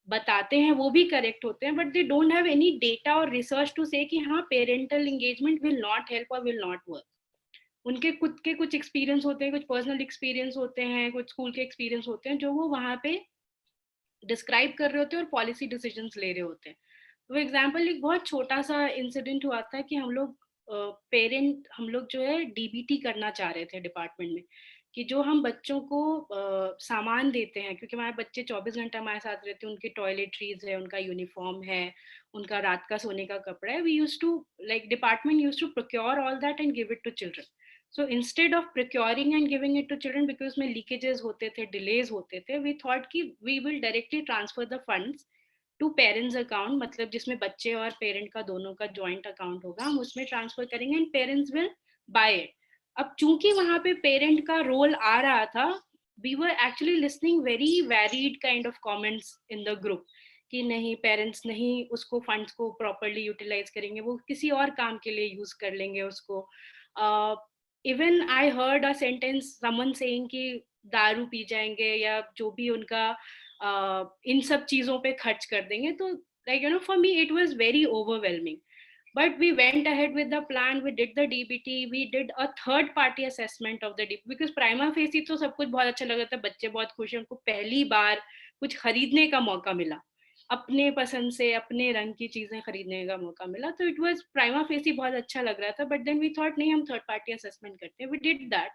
बताते हैं वो भी करेक्ट होते हैं, but they don't have any data और रिसर्च टू से कि हाँ parental engagement will not help और विल नॉट वर्क. उनके खुद के कुछ एक्सपीरियंस होते हैं, कुछ पर्सनल एक्सपीरियंस होते हैं, कुछ स्कूल के एक्सपीरियंस होते हैं जो वो वहाँ पे डिस्क्राइब कर रहे होते हैं और पॉलिसी डिसीजंस ले रहे होते हैं। तो एग्जांपल एक बहुत छोटा सा इंसिडेंट हुआ था कि हम लोग जो है डीबीटी करना चाह रहे थे डिपार्टमेंट में, कि जो हम बच्चों को सामान देते हैं, क्योंकि हमारे बच्चे 24 घंटा हमारे साथ रहते हैं, उनकी टॉयलेटरीज है, उनका यूनिफॉर्म है, उनका रात का सोने का कपड़ा है, we used to like department used to procure all that and give it to children. So instead of procuring and giving it to children, because में leakages होते थे, delays होते थे, we thought कि we will directly transfer the funds to parents account, मतलब जिसमें बच्चे और पेरेंट का दोनों का joint account होगा, हम उसमें ट्रांसफर करेंगे and parents will buy it. अब चूंकि वहाँ पे पेरेंट का रोल आ रहा था, we were actually listening very varied kind of comments in the group कि नहीं, पेरेंट्स नहीं उसको फंड्स को प्रॉपरली यूटिलाइज करेंगे, वो किसी और काम के लिए यूज कर लेंगे उसको. Even I heard a sentence someone saying कि दारू पी जाएंगे या जो भी उनका इन सब चीजों पे खर्च कर देंगे. तो like you know, for me it was very overwhelming. But we went ahead with the plan. We did the DBT. We did a third party assessment of the DBT because prima facie तो सब कुछ बहुत अच्छा लग रहा था, बच्चे बहुत खुश हैं, उनको पहली बार कुछ खरीदने का मौका मिला, अपने पसंद से अपने रंग की चीजें खरीदने का मौका मिला. तो इट वाज प्राइमा फेसी बहुत अच्छा लग रहा था. बट देन वी थॉट नहीं, हम थर्ड पार्टी असेसमेंट करते हैं. We did that,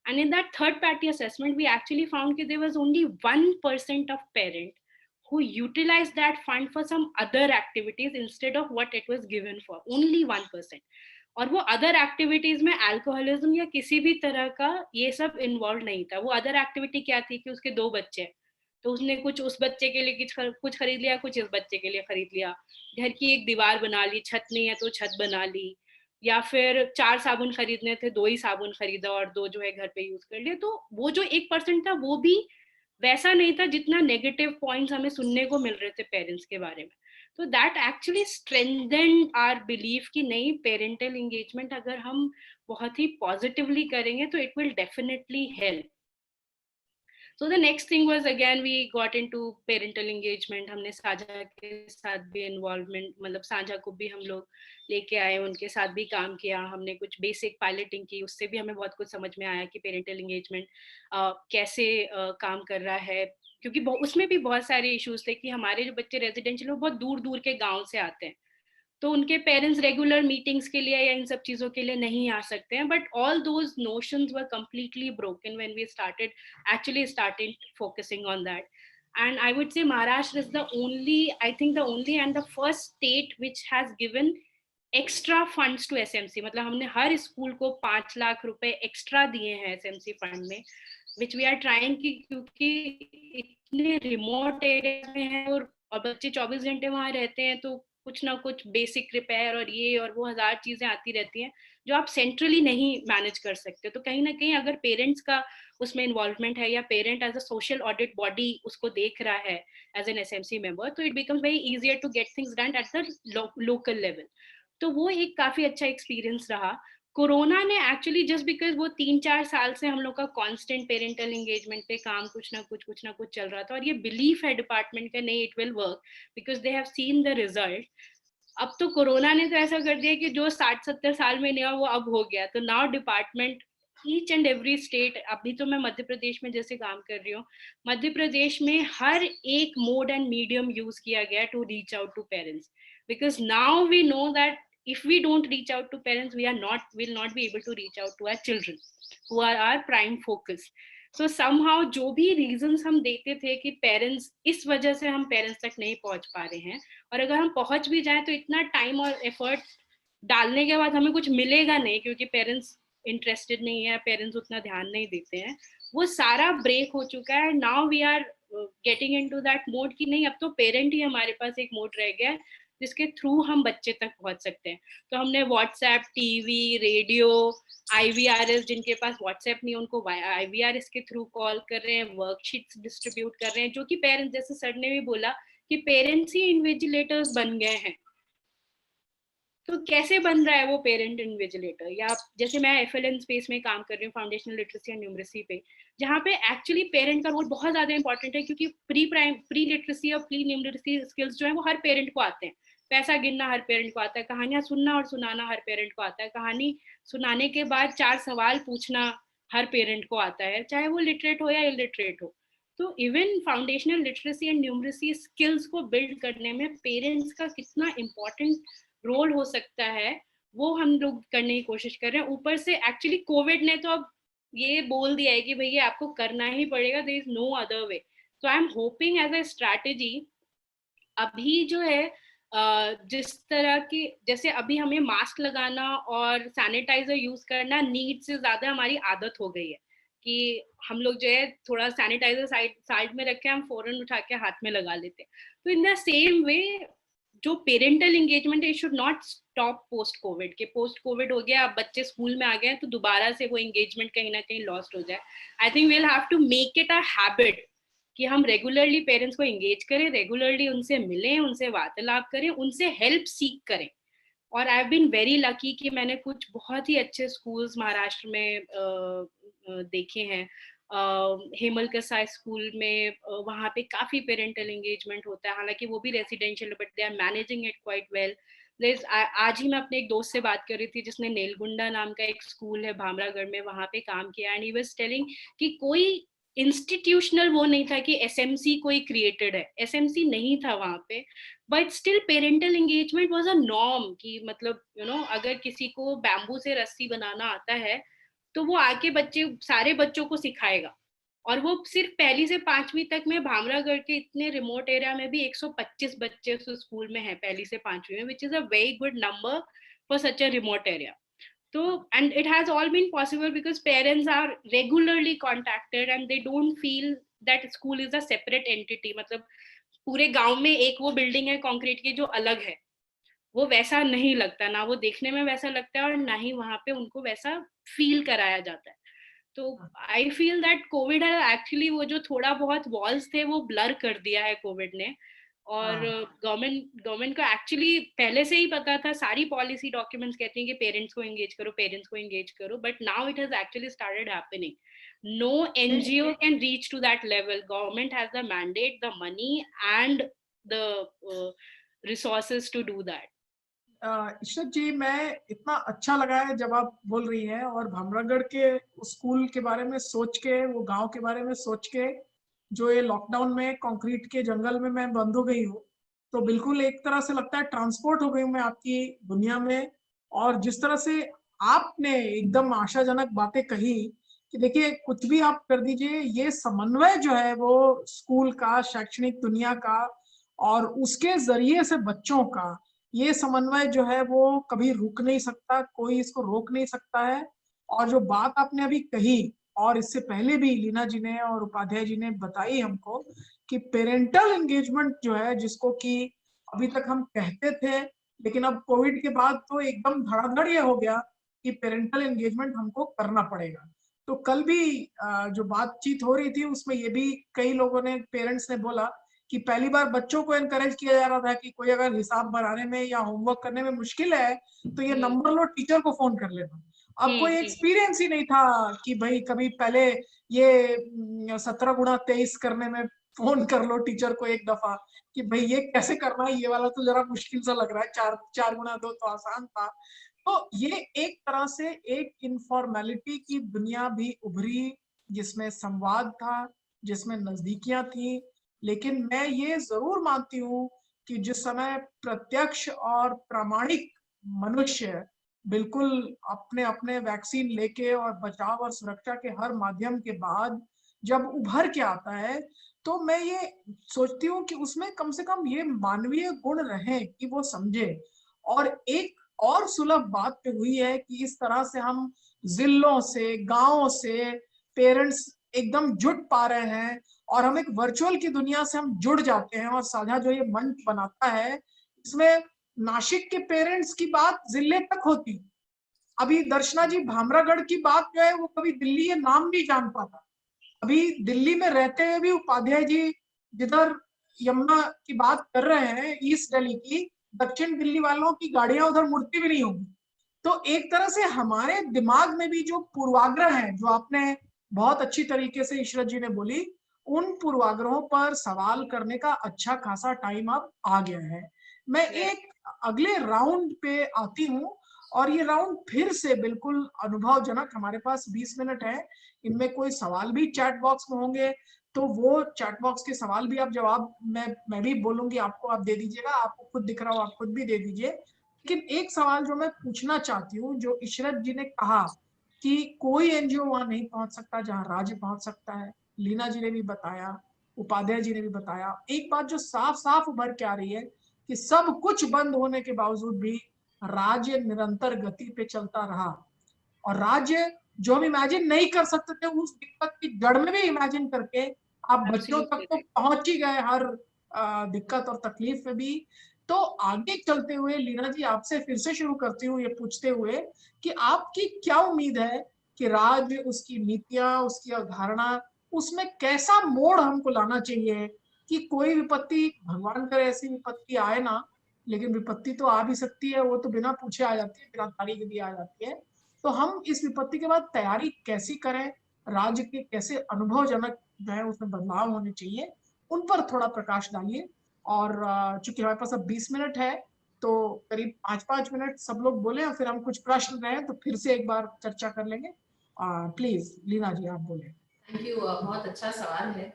and in that third party assessment we actually found कि there was only 1% of parent who utilized that fund for some other activities instead of what it was given for. Only 1%. और वो other activities में alcoholism या किसी भी तरह का ये सब इन्वॉल्व नहीं था. वो अदर एक्टिविटी क्या थी कि उसके 2 बच्चे हैं, तो उसने कुछ उस बच्चे के लिए कुछ खरीद लिया, कुछ इस बच्चे के लिए खरीद लिया. घर की एक दीवार बना ली, छत नहीं है तो छत बना ली, या फिर 4 साबुन खरीदने थे, 2 ही साबुन खरीदा और 2 जो है घर पे यूज कर लिए. तो वो जो 1% था वो भी वैसा नहीं था जितना नेगेटिव पॉइंट्स हमें सुनने को मिल रहे थे पेरेंट्स के बारे में. तो that actually strengthened our belief कि नहीं, पेरेंटल एंगेजमेंट अगर हम बहुत ही पॉजिटिवली करेंगे तो it will definitely help. So the next thing was again we got into parental engagement. हमने साझा के साथ भी इन्वॉल्वमेंट, मतलब साझा को भी हम लोग लेके आए, उनके साथ भी काम किया. हमने कुछ बेसिक पायलटिंग की, उससे भी हमें बहुत कुछ समझ में आया कि पेरेंटल एंगेजमेंट कैसे काम कर रहा है. क्योंकि उसमें भी बहुत सारे इश्यूज थे कि हमारे जो बच्चे रेजिडेंशियल बहुत दूर दूर के गाँव से आते हैं, तो उनके पेरेंट्स रेगुलर मीटिंग्स के लिए या इन सब चीजों के लिए नहीं आ सकते हैं. But all those notions were completely broken when we started focusing on that. And I would say Maharashtra is the only and the first state which has given extra funds to SMC. मतलब हमने हर school को 5 लाख रुपए extra दिए हैं SMC fund में, which we are trying की, क्योंकि इतने रिमोट एरिया में है और बच्चे 24 घंटे वहाँ रहते हैं, तो कुछ ना कुछ बेसिक रिपेयर और ये और वो 1000 चीजें आती रहती हैं जो आप सेंट्रली नहीं मैनेज कर सकते. तो कहीं ना कहीं अगर पेरेंट्स का उसमें इन्वॉल्वमेंट है या parent as a social audit body उसको देख रहा है एज एन SMC मेंबर, तो it becomes very easier to get things done at the local level. तो वो एक काफी अच्छा एक्सपीरियंस रहा. कोरोना ने एक्चुअली, जस्ट बिकॉज वो 3-4 साल से हम लोग का कांस्टेंट पेरेंटल एंगेजमेंट पे काम कुछ ना कुछ चल रहा था, और ये बिलीफ है डिपार्टमेंट का, नहीं it will work because they have seen the result. अब तो कोरोना ने तो ऐसा कर दिया कि जो 60-70 साल में नहीं हुआ वो अब हो गया. तो now department each and every state, अभी तो मैं मध्य प्रदेश में जैसे काम कर रही हूँ, मध्य प्रदेश में हर एक मोड एंड मीडियम यूज किया गया to reach out to parents, because now we know that if we don't reach out to parents, will not be able to reach out to our children who are our prime focus. So somehow जो भी reasons हम देते थे कि parents, इस वजह से हम पेरेंट्स तक नहीं पहुंच पा रहे हैं, और अगर हम पहुंच भी जाएं तो इतना टाइम और एफर्ट डालने के बाद हमें कुछ मिलेगा नहीं, क्योंकि पेरेंट्स इंटरेस्टेड नहीं है, पेरेंट्स उतना ध्यान नहीं देते हैं, वो सारा ब्रेक हो चुका है. Now we are getting into that mode कि नहीं, अब तो पेरेंट ही हमारे पास एक मोड रह गया है जिसके थ्रू हम बच्चे तक पहुंच सकते हैं. तो हमने व्हाट्सएप, टीवी, रेडियो, IVRS, जिनके पास व्हाट्सएप नहीं उनको IVRS के थ्रू कॉल कर रहे हैं, वर्कशीट्स डिस्ट्रीब्यूट कर रहे हैं, जो कि पेरेंट्स, जैसे सर ने भी बोला कि पेरेंट्स ही इन्विजिलेटर्स बन गए हैं. तो कैसे बन रहा है वो पेरेंट इन्विजिलेटर? या जैसे मैं FLN स्पेस में काम कर रही हूँ, फाउंडेशनल लिटरेसी एंड न्यूमरेसी पे, जहाँ पे एक्चुअली पेरेंट का रोल बहुत ज्यादा इंपॉर्टेंट है, क्योंकि प्री लिटरेसी और प्री न्यूमरेसी स्किल्स जो है वो हर पेरेंट को आते हैं, पैसा गिनना हर पेरेंट को आता है, कहानियां सुनना और सुनाना हर पेरेंट को आता है, कहानी सुनाने के बाद 4 सवाल पूछना हर पेरेंट को आता है, चाहे वो लिटरेट हो या इलिटरेट हो। तो even foundational literacy and numeracy skills को बिल्ड करने में पेरेंट्स का कितना इम्पोर्टेंट रोल हो सकता है, वो हम लोग करने की कोशिश कर रहे हैं। ऊपर से एक्चुअली कोविड ने तो अब ये बोल दिया है कि भैया आपको करना ही पड़ेगा, there is no other way. So I am hoping as a strategy अभी जो है जिस तरह की, जैसे अभी हमें मास्क लगाना और सैनिटाइजर यूज करना नीड से ज्यादा हमारी आदत हो गई है कि हम लोग जो है थोड़ा सैनिटाइजर साइड में रखे हम फौरन उठा के हाथ में लगा लेते हैं। तो इन द सेम वे जो पेरेंटल एंगेजमेंट है, should not stop post Covid. के पोस्ट कोविड हो गया, अब बच्चे स्कूल में आ गए तो दोबारा से वो एंगेजमेंट कहीं ना कहीं लॉस्ट हो जाए। I think we will have to make it a habit कि हम रेगुलरली पेरेंट्स को एंगेज करें, रेगुलरली उनसे मिलें, उनसे वार्तालाप करें, उनसे हेल्प सीख करें। और I have been very lucky कि मैंने कुछ बहुत ही अच्छे स्कूल्स महाराष्ट्र में देखे हैं। हेमल कसाई स्कूल में वहाँ पे काफी पेरेंटल एंगेजमेंट होता है, हालांकि वो भी residential, but they are managing it quite well. आज ही मैं अपने एक दोस्त से बात कर रही थी जिसने नेलगुंडा नाम का एक स्कूल है भामरागढ़ में, वहाँ पे काम किया, एंड ही वाज टेलिंग कि कोई इंस्टीट्यूशनल वो नहीं था कि एसएमसी कोई क्रिएटेड है, एसएमसी नहीं था वहाँ पे, but still parental engagement was a norm कि मतलब अगर किसी को बैम्बू से रस्सी बनाना आता है तो वो आके सारे बच्चों को सिखाएगा। और वो सिर्फ पहली से 5वीं तक में भामरागढ़ के इतने रिमोट एरिया में भी 125 बच्चे उस स्कूल में हैं पहली से 5वीं में, which is a very good number for such a remote area. So, and it has all been possible because parents are regularly contacted and they don't feel that school is a separate entity. मतलब पूरे गांव में एक वो building है concrete की जो अलग है, वो वैसा नहीं लगता, ना वो देखने में वैसा लगता है और ना ही वहां पे उनको वैसा फील कराया जाता है। तो आई फील दैट कोविड है एक्चुअली वो जो थोड़ा बहुत वॉल्स थे वो ब्लर कर दिया है कोविड ने। और गवर्नमेंट को एक्चुअली पहले से ही पता था, सारी पॉलिसी डॉक्यूमेंट्स कहती हैं कि पेरेंट्स को एंगेज करो, पेरेंट्स को एंगेज करो, but now it has actually started happening. No NGO can reach to that level. Government has the mandate, the money and the resources to do that. Ishrat ji, मैं इतना अच्छा लगा है जब आप बोल रही हैं, और भामरागढ़ के स्कूल के बारे में सोच के, वो गांव के बारे में सोच के, जो ये लॉकडाउन में कंक्रीट के जंगल में मैं बंद हो गई हूँ, तो बिल्कुल एक तरह से लगता है ट्रांसपोर्ट हो गई हूँ मैं आपकी दुनिया में। और जिस तरह से आपने एकदम आशाजनक बातें कही कि देखिए कुछ भी आप कर दीजिए, ये समन्वय जो है वो स्कूल का, शैक्षणिक दुनिया का और उसके जरिए से बच्चों का, ये समन्वय जो है वो कभी रुक नहीं सकता, कोई इसको रोक नहीं सकता है। और जो बात आपने अभी कही, और इससे पहले भी लीना जी ने और उपाध्याय जी ने बताई हमको, कि पेरेंटल एंगेजमेंट जो है, जिसको कि अभी तक हम कहते थे, लेकिन अब कोविड के बाद तो एकदम धड़ाधड़ ये हो गया कि पेरेंटल एंगेजमेंट हमको करना पड़ेगा। तो कल भी जो बातचीत हो रही थी उसमें ये भी कई लोगों ने, पेरेंट्स ने बोला कि पहली बार बच्चों को एनकरेज किया जा रहा था कि कोई अगर हिसाब बनाने में या होमवर्क करने में मुश्किल है तो ये नंबर लो, टीचर को फोन कर लेना। अब कोई एक्सपीरियंस ही नहीं था कि भाई कभी पहले ये 17 गुणा 23 करने में फोन कर लो टीचर को एक दफा कि भाई ये कैसे करना है, ये वाला तो जरा मुश्किल सा लग रहा है, 4 गुणा 2 तो आसान था। तो ये एक तरह से एक इनफॉर्मेलिटी की दुनिया भी उभरी, जिसमें संवाद था, जिसमें नजदीकियां थी। लेकिन मैं ये जरूर मानती हूँ कि जिस समय प्रत्यक्ष और प्रामाणिक मनुष्य बिल्कुल अपने अपने वैक्सीन लेके और बचाव और सुरक्षा के हर माध्यम के बाद जब उभर के आता है, तो मैं ये सोचती हूँ कि उसमें कम से कम ये मानवीय गुण रहे कि वो समझे। और एक और सुलभ बात पे हुई है कि इस तरह से हम जिलों से, गांवों से पेरेंट्स एकदम जुट पा रहे हैं, और हम एक वर्चुअल की दुनिया से हम जुड़ जाते हैं। और साझा जो ये मंच बनाता है, इसमें नासिक के पेरेंट्स की बात जिले तक होती, अभी दर्शना जी भामरागढ़ की बात जो है वो कभी दिल्ली ये नाम नहीं जान पाता। अभी दिल्ली में रहते हुए भी उपाध्याय जी जिधर यमुना की बात कर रहे हैं, ईस्ट दिल्ली की, दक्षिण दिल्ली वालों की गाड़ियां उधर मुड़ती भी नहीं होंगी। तो एक तरह से हमारे दिमाग में भी जो पूर्वाग्रह है, जो आपने बहुत अच्छी तरीके से इशरत जी ने बोली, उन पूर्वाग्रहों पर सवाल करने का अच्छा खासा टाइम अब आ गया है। मैं एक अगले राउंड पे आती हूँ और ये राउंड फिर से बिल्कुल अनुभवजनक। हमारे पास 20 मिनट है, इनमें कोई सवाल भी चैट बॉक्स में होंगे तो वो चैट बॉक्स के सवाल भी आप जवाब मैं भी बोलूंगी आपको, आप दे दीजिएगा। आपको खुद दिख रहा हो आप खुद भी दे दीजिए। लेकिन एक सवाल जो मैं पूछना चाहती हूँ, जो इशरत जी ने कहा कि कोई एनजीओ वहां नहीं पहुंच सकता जहां राज्य पहुंच सकता है, लीना जी ने भी बताया, उपाध्याय जी ने भी बताया, एक बात जो साफ साफ उभर के आ रही है कि सब कुछ बंद होने के बावजूद भी राज्य निरंतर गति पे चलता रहा। और राज्य जो हम इमेजिन नहीं कर सकते थे उस दिक्कत की जड़ में भी इमेजिन करके आप बच्चों तक तो पहुंच ही गए, हर दिक्कत और तकलीफ में भी। तो आगे चलते हुए लीना जी आपसे फिर से शुरू करती हूँ ये पूछते हुए कि आपकी क्या उम्मीद है कि राज्य, उसकी नीतियां, उसकी अवधारणा, उसमें कैसा मोड़ हमको लाना चाहिए कि कोई विपत्ति, भगवान करे ऐसी विपत्ति आए ना, लेकिन विपत्ति तो आ भी सकती है, वो तो बिना पूछे आ जाती है, बिना तारीख दिए आ जाती है। तो हम इस विपत्ति के बाद तैयारी कैसी करें, राज्य के कैसे अनुभवजनक जो है उसमें बदलाव होने चाहिए, उन पर थोड़ा प्रकाश डालिए। और चूंकि हमारे पास अब 20 मिनट है तो करीब 5-5 मिनट सब लोग बोले और फिर हम कुछ प्रश्न रहे तो फिर से एक बार चर्चा कर लेंगे। प्लीज लीना जी आप बोले। थैंक यू, बहुत अच्छा सवाल है।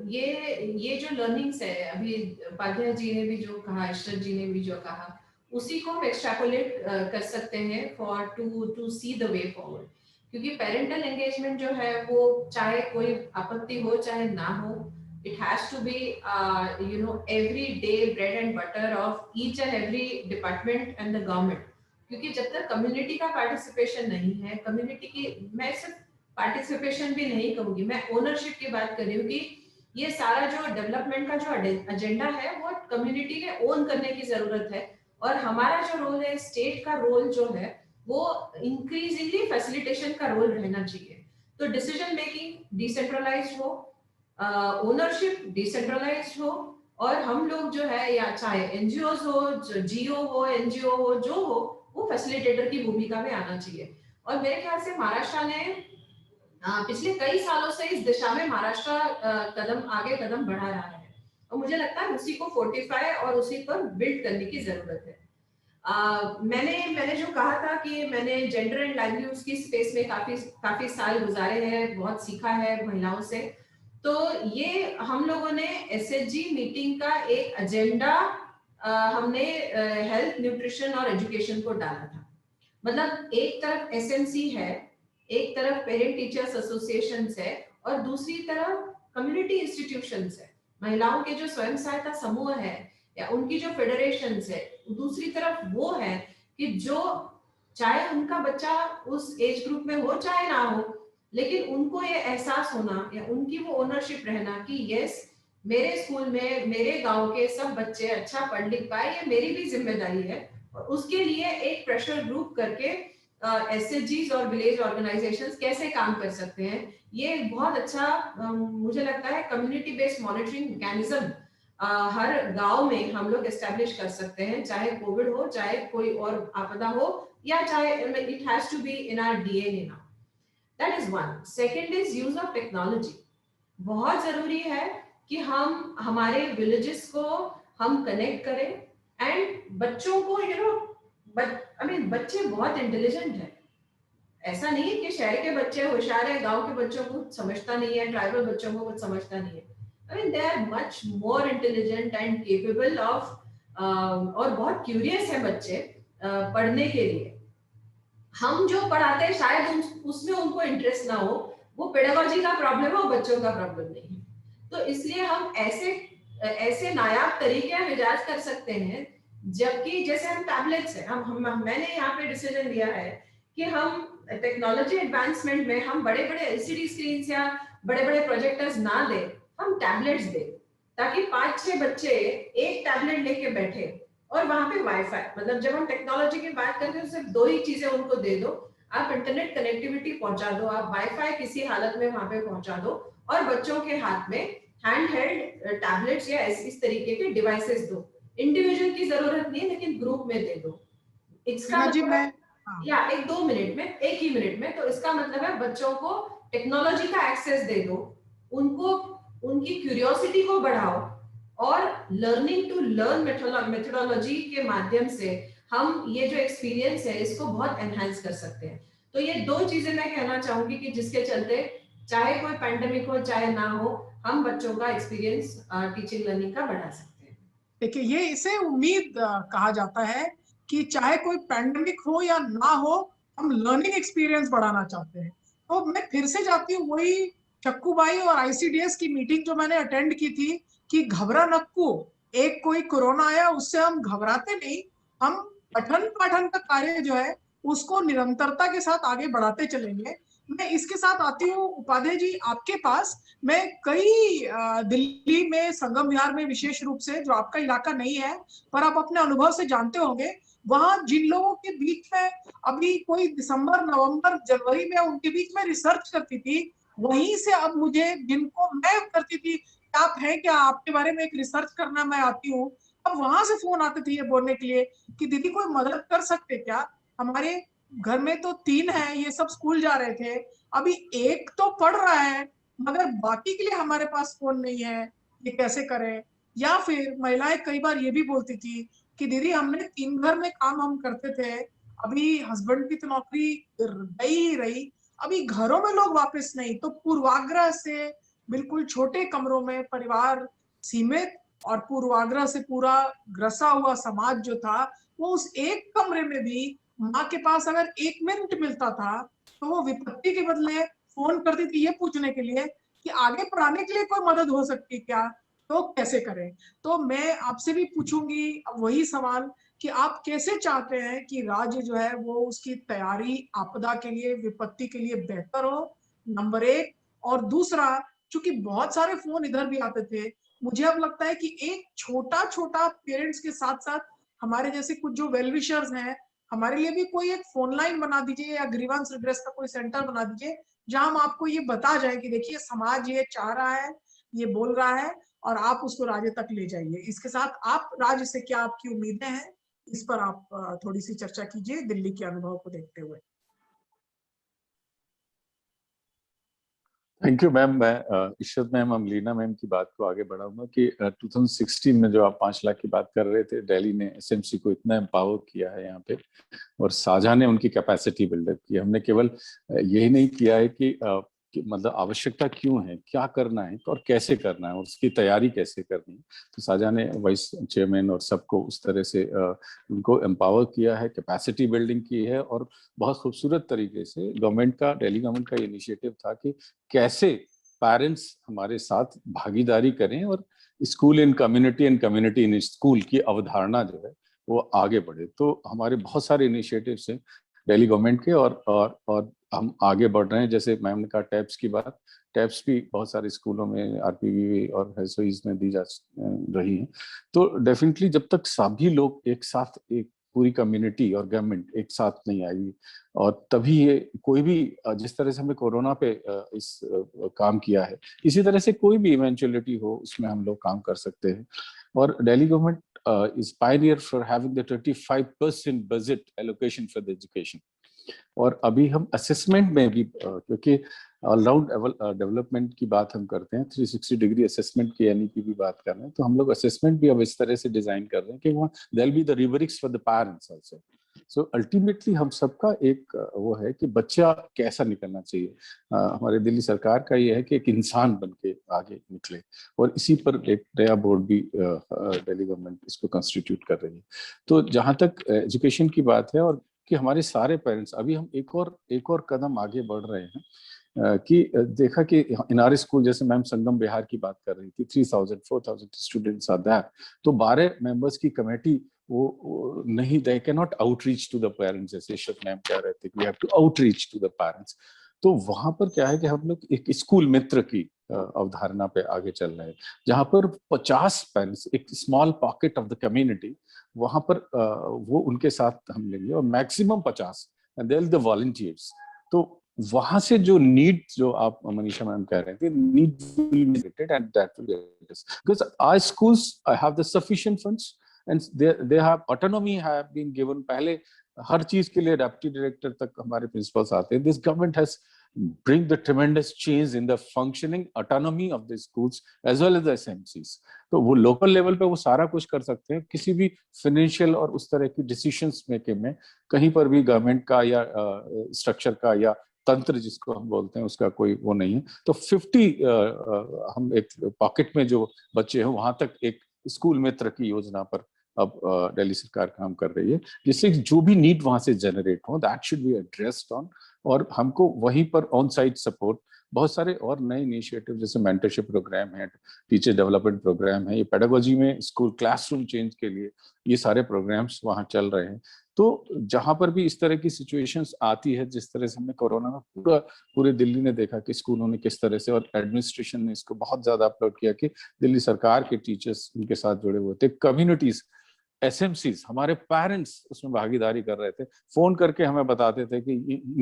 ये जो लर्निंग्स है, अभी उपाध्याय जी ने भी जो कहा, इशरत जी ने भी जो कहा, उसी को हम एक्सट्रापोलेट कर सकते हैं for to see the way forward. क्योंकि पेरेंटल एंगेजमेंट जो है वो चाहे कोई आपत्ति हो चाहे ना हो, it has to be every day bread and butter of each and every department and the government। क्योंकि जब तक कम्युनिटी का पार्टिसिपेशन नहीं है, कम्युनिटी की, मैं सिर्फ पार्टिसिपेशन भी नहीं कहूंगी, मैं ओनरशिप की बात कर रही हूँ कि ये सारा जो डेवलपमेंट का जो एजेंडा है वो कम्युनिटी ने ओन करने की जरूरत है। और हमारा जो रोल है, स्टेट का रोल जो है वो इंक्रीजिंगली फैसिलिटेशन का रोल रहना चाहिए। तो डिसीजन मेकिंग डिसेंट्रलाइज्ड हो, ओनरशिप डिसेंट्रलाइज्ड हो, और हम लोग जो है, या चाहे एनजीओ हो, जीओ हो, एनजीओ हो, जो हो, वो फैसिलिटेटर की भूमिका में आना चाहिए। और मेरे ख्याल से महाराष्ट्र ने पिछले कई सालों से इस दिशा में महाराष्ट्र कदम बढ़ा रहा है, और मुझे लगता है उसी को फोर्टिफाई और उसी पर बिल्ड करने की जरूरत है। मैंने जो कहा था कि मैंने जेंडर एंड लाइवलीहुड्स की स्पेस में काफी साल गुजारे हैं, बहुत सीखा है महिलाओं से। तो ये हम लोगों ने एसएचजी मीटिंग का एक एजेंडा हमने हेल्थ, न्यूट्रिशन और एजुकेशन को डाला था। मतलब एक तरफ एसएमसी है, एक तरफ पेरेंट टीचर्स एसोसिएशन है, और दूसरी तरफ कम्युनिटी इंस्टीट्यूशंस है, महिलाओं के जो स्वयं सहायता समूह है या उनकी जो फेडरेशंस है। दूसरी तरफ वो है कि जो चाहे उनका बच्चा उस एज ग्रुप में हो चाहे ना हो, लेकिन उनको ये एहसास होना या उनकी वो ओनरशिप रहना कि यस, मेरे स्कूल में मेरे गांव के सब बच्चे अच्छा पढ़ लिख पाए, ये मेरी भी जिम्मेदारी है। और उसके लिए एक प्रेशर ग्रुप करके एसएचजीज और विलेज ऑर्गेनाइजेशंस कैसे काम कर सकते हैं, ये बहुत अच्छा मुझे लगता है कम्युनिटी बेस्ड मॉनिटरिंग मैकेनिज्म हर गांव में हम लोग एस्टेब्लिश कर सकते हैं, चाहे कोविड हो, चाहे कोई और आपदा हो, या चाहे it has to be in our DNA now. That is one. Second is use of technology. बहुत जरूरी है कि हम हमारे विलेजेस को हम कनेक्ट करें एंड बच्चों को बच्चे बहुत इंटेलिजेंट है। ऐसा नहीं है कि शहर के बच्चे होशियार है, गांव के बच्चों को समझता नहीं है, ट्राइबल बच्चों को कुछ समझता नहीं है। they are much more intelligent and capable of और बहुत क्यूरियस है बच्चे पढ़ने के लिए। हम जो पढ़ाते हैं शायद उसमें उनको इंटरेस्ट ना हो, वो पेडागोजी का प्रॉब्लम है, वो बच्चों का प्रॉब्लम नहीं है। तो इसलिए हम ऐसे नायाब तरीके इजाद कर सकते हैं, जबकि जैसे हम टैबलेट्स है, मैंने यहाँ पे डिसीजन लिया है कि हम टेक्नोलॉजी एडवांसमेंट में हम बड़े बड़े एलसीडी स्क्रीन या बड़े बड़े प्रोजेक्टर्स ना दे, हम टैबलेट्स दे, ताकि 5-6 बच्चे एक टैबलेट लेके बैठे और वहां पे वाईफाई, मतलब जब हम टेक्नोलॉजी की बात करते हैं तो सिर्फ 2 ही चीजें उनको दे दो, आप इंटरनेट कनेक्टिविटी पहुंचा दो, आप वाईफाई किसी हालत में वहां पे पहुंचा दो, और बच्चों के हाथ में हैंड हेल्ड टैबलेट्स या इस तरीके के डिवाइसेस दो। इंडिविजुअल की जरूरत नहीं, लेकिन ग्रुप में दे दो। इसका मतलब या 1-2 मिनट में, 1 ही मिनट में, तो इसका मतलब है बच्चों को टेक्नोलॉजी का एक्सेस दे दो, उनको उनकी क्यूरियोसिटी को बढ़ाओ, और लर्निंग टू लर्न मेथोडोलॉजी के माध्यम से हम ये जो एक्सपीरियंस है इसको बहुत एनहांस कर सकते हैं। तो ये दो चीजें मैं कहना चाहूंगी कि जिसके चलते चाहे कोई पैंडेमिक हो चाहे ना हो, हम बच्चों का एक्सपीरियंस टीचिंग लर्निंग का बढ़ा सकते हैं। देखिए, ये इसे उम्मीद कहा जाता है कि चाहे कोई पैंडेमिक हो या ना हो, हम लर्निंग एक्सपीरियंस बढ़ाना चाहते हैं। तो मैं फिर से जाती हूँ वही चक्कूबाई और आईसीडीएस की मीटिंग जो मैंने अटेंड की थी कि घबरा नक्कू, एक कोई कोरोना आया उससे हम घबराते नहीं, हम पठन पाठन का कार्य जो है उसको निरंतरता के साथ आगे बढ़ाते चलेंगे। मैं इसके साथ आती हूँ उपाध्याय जी आपके पास। मैं कई दिल्ली में संगम विहार में विशेष रूप से, जो आपका इलाका नहीं है पर आप अपने अनुभव से जानते होंगे, वहां जिन लोगों के बीच में अभी कोई दिसंबर नवंबर जनवरी में उनके बीच में रिसर्च करती थी, वहीं से अब मुझे जिनको मैं करती थी आप है क्या, आपके बारे में एक रिसर्च करना मैं आती हूँ, अब वहां से फोन आते थे ये बोलने के लिए कि दीदी कोई मदद कर सकते क्या, हमारे घर में तो 3 है, ये सब स्कूल जा रहे थे, अभी एक तो पढ़ रहा है मगर बाकी के लिए हमारे पास फोन नहीं है, ये कैसे करें। या फिर महिलाएं कई बार ये भी बोलती थी कि दीदी हमने 3 घर में काम हम करते थे, अभी हस्बैंड की तो नौकरी गई ही रही, अभी घरों में लोग वापस नहीं, तो पूर्वाग्रह से बिल्कुल छोटे कमरों में परिवार सीमित और पूर्वाग्रह से पूरा ग्रसा हुआ समाज जो था, वो उस एक कमरे में भी माँ के पास अगर 1 मिनट मिलता था तो वो विपत्ति के बदले फोन करती थी ये पूछने के लिए कि आगे पढ़ाने के लिए कोई मदद हो सकती क्या, तो कैसे करें। तो मैं आपसे भी पूछूंगी वही सवाल कि आप कैसे चाहते हैं कि राज्य जो है वो उसकी तैयारी आपदा के लिए, विपत्ति के लिए बेहतर हो, नंबर 1। और दूसरा, चूंकि बहुत सारे फोन इधर भी आते थे, मुझे अब लगता है कि एक छोटा छोटा पेरेंट्स के साथ साथ हमारे जैसे कुछ जो वेलविशर्स हैं, हमारे लिए भी कोई एक फोन लाइन बना दीजिए या ग्रीवेंस रिड्रेस का कोई सेंटर बना दीजिए जहां हम आपको ये बता जाए कि देखिए समाज ये चाह रहा है, ये बोल रहा है, और आप उसको राज्य तक ले जाइए। इसके साथ आप राज्य से क्या आपकी उम्मीदें हैं, इस पर आप थोड़ी सी चर्चा कीजिए दिल्ली के अनुभव को देखते हुए। Thank you ma'am. मैं इशरत मैम, अमलीना मैम की बात को आगे बढ़ाऊंगा कि 2016 में जो आप 5 लाख की बात कर रहे थे, दिल्ली ने एसएमसी को इतना एम्पावर किया है यहाँ पे, और साझा ने उनकी कैपेसिटी बिल्डअप की। हमने केवल यही नहीं किया है कि मतलब आवश्यकता क्यों है, क्या करना है और कैसे करना है और उसकी तैयारी कैसे करनी है, तो साझा ने वाइस चेयरमैन और सबको उस तरह से उनको एम्पावर किया है, कैपेसिटी बिल्डिंग की है। और बहुत खूबसूरत तरीके से गवर्नमेंट का, दिल्ली गवर्नमेंट का इनिशिएटिव था कि कैसे पेरेंट्स हमारे साथ भागीदारी करें और school in community and community in school की अवधारणा जो है वो आगे बढ़े। तो हमारे बहुत सारे इनिशिएटिव्स हैं दिल्ली गवर्नमेंट के, और हम आगे बढ़ रहे हैं। जैसे मैम ने कहा टैब्स की बात, टैब्स भी बहुत सारे स्कूलों में आरपीवी और एसओईज में दी जा रही हैं। तो डेफिनेटली जब तक सभी लोग एक साथ, एक पूरी कम्युनिटी और गवर्नमेंट एक साथ नहीं आएगी, और तभी ये कोई भी, जिस तरह से हमने कोरोना पे इस काम किया है, इसी तरह से कोई भी इवेंचुअलिटी हो उसमें हम लोग काम कर सकते हैं। और Delhi government is pioneer for having the 35% budget allocation for the education. और अभी हम असेसमेंट में भी, क्योंकि ऑलराउंड डेवलपमेंट की बात हम करते हैं, 360 डिग्री असेसमेंट की एनईपी भी बात कर रहे हैं, तो हम लोग असेसमेंट भी अब इस तरह से डिजाइन कर रहे हैं कि वहाँ there be the rubrics for the parents also. So ultimately हम सबका एक वो है कि बच्चा कैसा निकलना चाहिए। हमारे दिल्ली सरकार का ये है कि एक इंसान बन के आगे निकले, और इसी पर एक नया बोर्ड भी दिल्ली गवर्नमेंट इसको कंस्टिट्यूट कर रही है। तो जहाँ तक एजुकेशन की बात है, और कि हमारे सारे पेरेंट्स, अभी हम एक और कदम आगे बढ़ रहे हैं कि देखा कि इन आर स्कूल, जैसे मैम संगम बिहार की बात कर रही थी, 3000-4000 स्टूडेंट्स आर देयर, तो 12 मेंबर्स की कमेटी वो नहीं, they can not outreach to the parents, जैसे इशरत मैम कह रहे थे कि we have to outreach to the parents. तो वहां पर क्या है कि हम लोग एक स्कूल मित्र की अवधारणा पे आगे चल रहे हैं, जहां पर 50 पेरेंट्स, एक small pocket of the community, वहां पर वो उनके साथ हम लेंगे, और maximum 50 and there the volunteers. तो वहां से जो नीड, जो आप मनीषा मैम कह रहे थे, need will be meted and that will get us, because our schools have the sufficient funds and they have autonomy have been given. पहले हर चीज के लिए डेप्यूटी डायरेक्टर तक हमारे प्रिंसिपल्स आते हैं। This government has bring the tremendous change in the functioning autonomy of the schools as well as the SMCs. तो वो लोकल लेवल पे वो सारा कुछ कर सकते हैं, किसी भी फाइनेंशियल और उस तरह की डिसीजंस मेकिंग में कहीं पर भी गवर्नमेंट का या स्ट्रक्चर का या तंत्र जिसको हम बोलते हैं उसका कोई वो नहीं है। तो 50 हम एक पॉकेट में जो बच्चे हैं वहां तक एक स्कूल मित्र की योजना पर अब दिल्ली सरकार काम कर रही है, जिससे जो भी नीड वहां से जनरेट हो that should be addressed on, और हमको वहीं पर ऑन साइट सपोर्ट बहुत सारे और नए इनिशिएटिव जैसे मेंटरशिप प्रोग्राम है, टीचर डेवलपमेंट प्रोग्राम है, ये पेडागोजी में स्कूल क्लासरूम चेंज के लिए ये सारे प्रोग्राम्स वहाँ चल रहे हैं। तो जहां पर भी इस तरह की सिचुएशंस आती है, जिस तरह से हमने कोरोना में पूरे दिल्ली ने देखा कि स्कूलों ने किस तरह से, और एडमिनिस्ट्रेशन ने इसको बहुत ज्यादा अपलोड किया कि दिल्ली सरकार के टीचर्स उनके साथ जुड़े हुए थे, कम्युनिटीज, एसएमसीज, हमारे पेरेंट्स उसमें भागीदारी कर रहे थे, फोन करके हमें बताते थे कि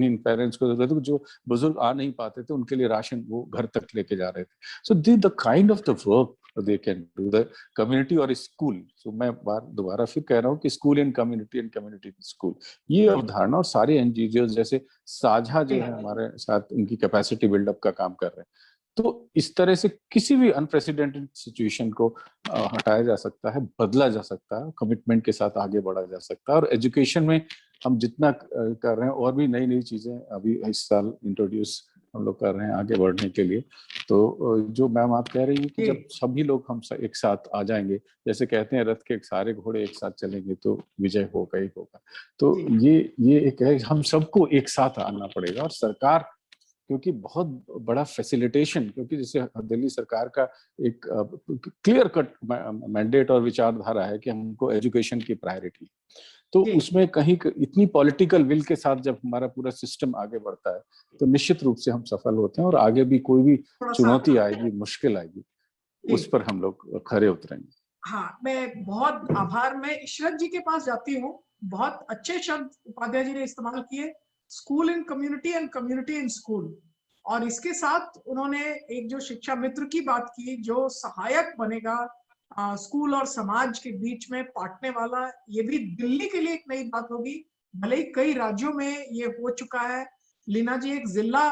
इन पेरेंट्स को जरूरत है, जो बुजुर्ग आ नहीं पाते थे उनके लिए राशन वो घर तक लेके जा रहे थे। So the kind of the work they can do the community और स्कूल। सो मैं दोबारा फिर कह रहा हूँ कि school in community and community in school, ये अवधारणा, और सारे एनजीओ जैसे साझा जो है हमारे साथ उनकी कैपेसिटी बिल्डअप का काम कर रहे हैं। तो इस तरह से किसी भी अनप्रेसिडेंटेड सिचुएशन को हटाया जा सकता है, बदला जा सकता है, कमिटमेंट के साथ आगे बढ़ा जा सकता है। और एजुकेशन में हम जितना कर रहे हैं, और भी नई नई चीजें अभी इस साल इंट्रोड्यूस हम लोग कर रहे हैं आगे बढ़ने के लिए। तो जो मैम आप कह रही है कि जब सभी लोग हम एक साथ आ जाएंगे, जैसे कहते हैं रथ के सारे घोड़े एक साथ चलेंगे तो विजय होगा ही होगा। तो ये एक है, हम सबको एक साथ आना पड़ेगा, और सरकार क्योंकि बहुत बड़ा फैसिलिटेशन, क्योंकि जैसे दिल्ली सरकार का एक क्लियर कट मैंडेट और विचारधारा है कि हमको एजुकेशन की प्रायोरिटी, तो उसमें कहीं इतनी पॉलिटिकल विल के साथ जब हमारा पूरा सिस्टम आगे बढ़ता है तो निश्चित रूप से हम सफल होते हैं, और आगे भी कोई भी चुनौती आएगी, मुश्किल आएगी, उस पर हम लोग खरे उतरेंगे। हाँ, मैं बहुत आभार, मैं इशरत जी के पास जाती हूँ। बहुत अच्छे शब्द उपाध्याय जी ने इस्तेमाल किए, school in community and community in school, और इसके साथ उन्होंने एक जो शिक्षा मित्र की बात की जो सहायक बनेगा स्कूल और समाज के बीच में बांटने वाला, ये भी दिल्ली के लिए एक नई बात होगी। भले ही कई राज्यों में ये हो चुका है, लीना जी एक जिला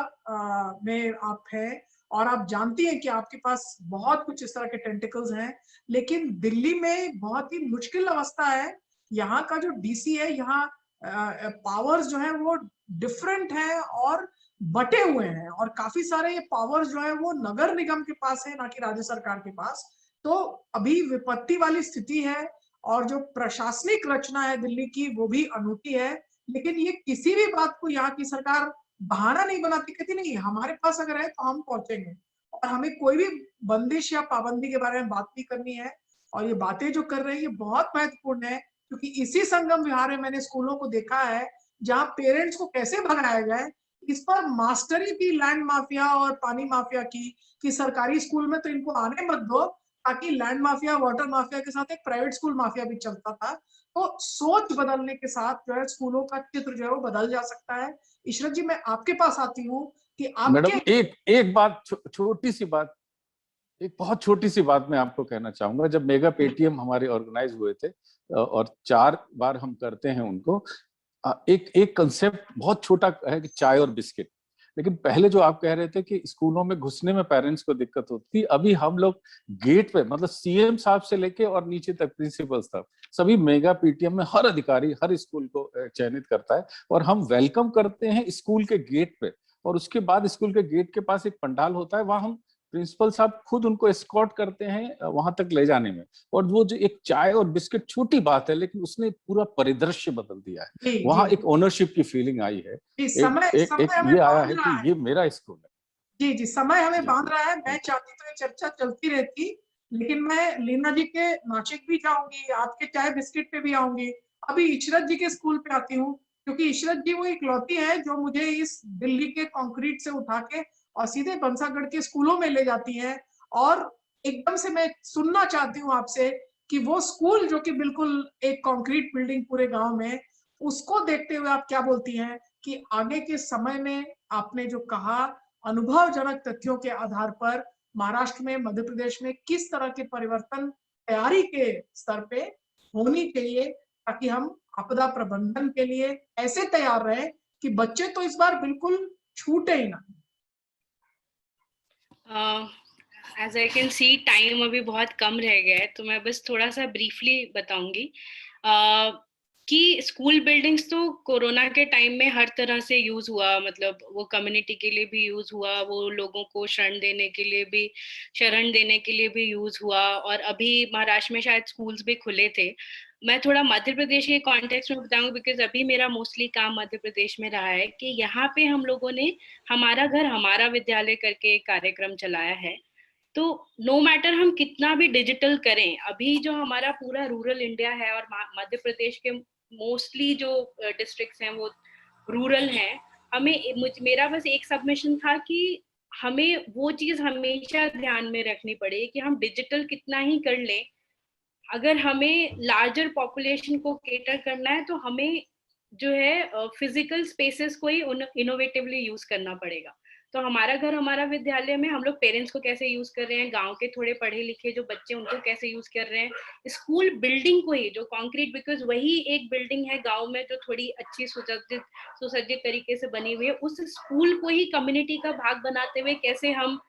में आप हैं और आप जानती हैं कि आपके पास बहुत कुछ इस तरह के टेंटिकल्स हैं, लेकिन दिल्ली में बहुत ही मुश्किल अवस्था है। यहाँ का जो डीसी है, यहाँ पावर्स जो है वो डिफरेंट है और बटे हुए हैं, और काफी सारे ये पावर्स जो है वो नगर निगम के पास है, ना कि राज्य सरकार के पास। तो अभी विपत्ति वाली स्थिति है, और जो प्रशासनिक रचना है दिल्ली की वो भी अनूठी है। लेकिन ये किसी भी बात को यहाँ की सरकार बहाना नहीं बनाती, कहती नहीं हमारे पास अगर है तो हम पहुंचेंगे, और हमें कोई भी बंदिश या पाबंदी के बारे में बात नहीं करनी है। और ये बातें जो कर रहे हैं ये बहुत महत्वपूर्ण है, क्योंकि इसी संगम विहार में मैंने स्कूलों को देखा है जहाँ पेरेंट्स को कैसे भगाया जाए, इस पर मास्टरी भी लैंड माफिया और पानी माफिया की, कि सरकारी स्कूल में तो इनको आने मत दो, ताकि लैंड माफिया, वाटर माफिया के साथ एक प्राइवेट स्कूल माफिया भी चलता था। तो सोच बदलने के साथ जो है स्कूलों का चित्र जो है वो बदल जा सकता है। इशरत जी, मैं आपके पास आती हूँ कि आप मैडम एक बात, छोटी सी बात, एक बहुत छोटी सी बात मैं आपको कहना चाहूंगा। जब मेगा पेटीएम हमारे ऑर्गेनाइज हुए थे और 4 बार हम करते हैं उनको, एक कंसेप्ट बहुत छोटा है कि चाय और बिस्किट, लेकिन पहले जो आप कह रहे थे कि स्कूलों में घुसने में पेरेंट्स को दिक्कत होती थी, अभी हम लोग गेट पे, मतलब सीएम साहब से लेके और नीचे तक प्रिंसिपल साहब, सभी मेगा पीटीएम में हर अधिकारी हर स्कूल को चयनित करता है, और हम वेलकम करते हैं स्कूल के गेट पे, और उसके बाद स्कूल के गेट के पास एक पंडाल होता है, वहां हम प्रिंसिपल साहब खुद उनको एस्कॉर्ट करते हैं वहां तक ले जाने में। और वो जो एक चाय और बिस्किट, छोटी बात है लेकिन उसने पूरा परिदृश्य बदल दिया है, वहां एक ओनरशिप की फीलिंग आई है, ये आया है कि ये मेरा स्कूल है। जी जी, समय हमें बांध रहा है। मैं चाहती तो ये चर्चा चलती रहती, लेकिन मैं लीना जी के नासिक भी जाऊंगी, आपके चाय बिस्किट पे भी आऊंगी। अभी इशरत जी के स्कूल पे आती हूँ, क्योंकि इशरत जी वो इकलौती है जो मुझे इस दिल्ली के कंक्रीट से उठा के और सीधे बंसागढ़ के स्कूलों में ले जाती हैं। और एकदम से मैं सुनना चाहती हूँ आपसे कि वो स्कूल जो कि बिल्कुल एक कंक्रीट बिल्डिंग पूरे गांव में, उसको देखते हुए आप क्या बोलती हैं कि आगे के समय में आपने जो कहा अनुभवजनक तथ्यों के आधार पर महाराष्ट्र में, मध्य प्रदेश में किस तरह के परिवर्तन तैयारी के स्तर पे होनी चाहिए, ताकि हम आपदा प्रबंधन के लिए ऐसे तैयार रहे कि बच्चे तो इस बार बिल्कुल छूटे ही ना। As I can see time अभी बहुत कम रह गया है, तो मैं बस थोड़ा सा ब्रीफली बताऊंगी कि स्कूल बिल्डिंग्स तो कोरोना के टाइम में हर तरह से यूज हुआ, मतलब वो कम्युनिटी के लिए भी यूज हुआ, वो लोगों को शरण देने के लिए भी यूज हुआ, और अभी महाराष्ट्र में शायद स्कूल्स भी खुले थे। मैं थोड़ा मध्य प्रदेश के कॉन्टेक्स्ट में बताऊंगी बिकॉज अभी मेरा मोस्टली काम मध्य प्रदेश में रहा है, कि यहाँ पे हम लोगों ने हमारा घर हमारा विद्यालय करके एक कार्यक्रम चलाया है। तो नो मैटर हम कितना भी डिजिटल करें, अभी जो हमारा पूरा रूरल इंडिया है और मध्य प्रदेश के मोस्टली जो डिस्ट्रिक्ट्स हैं वो रूरल हैं, मेरा बस एक सबमिशन था कि हमें वो चीज हमेशा ध्यान में रखनी पड़ेगी कि हम डिजिटल कितना ही कर लें, अगर हमें लार्जर पॉपुलेशन को केटर करना है तो हमें जो है फिजिकल स्पेसेस को ही इनोवेटिवली यूज करना पड़ेगा। तो हमारा घर हमारा विद्यालय में हम लोग पेरेंट्स को कैसे यूज कर रहे हैं, गांव के थोड़े पढ़े लिखे जो बच्चे उनको कैसे यूज कर रहे हैं, स्कूल बिल्डिंग को ही जो कंक्रीट, बिकॉज वही एक बिल्डिंग है गांव में जो थोड़ी अच्छी सुसज्जित तरीके से बनी हुई है, उस स्कूल को ही कम्युनिटी का भाग बनाते हुए कैसे हम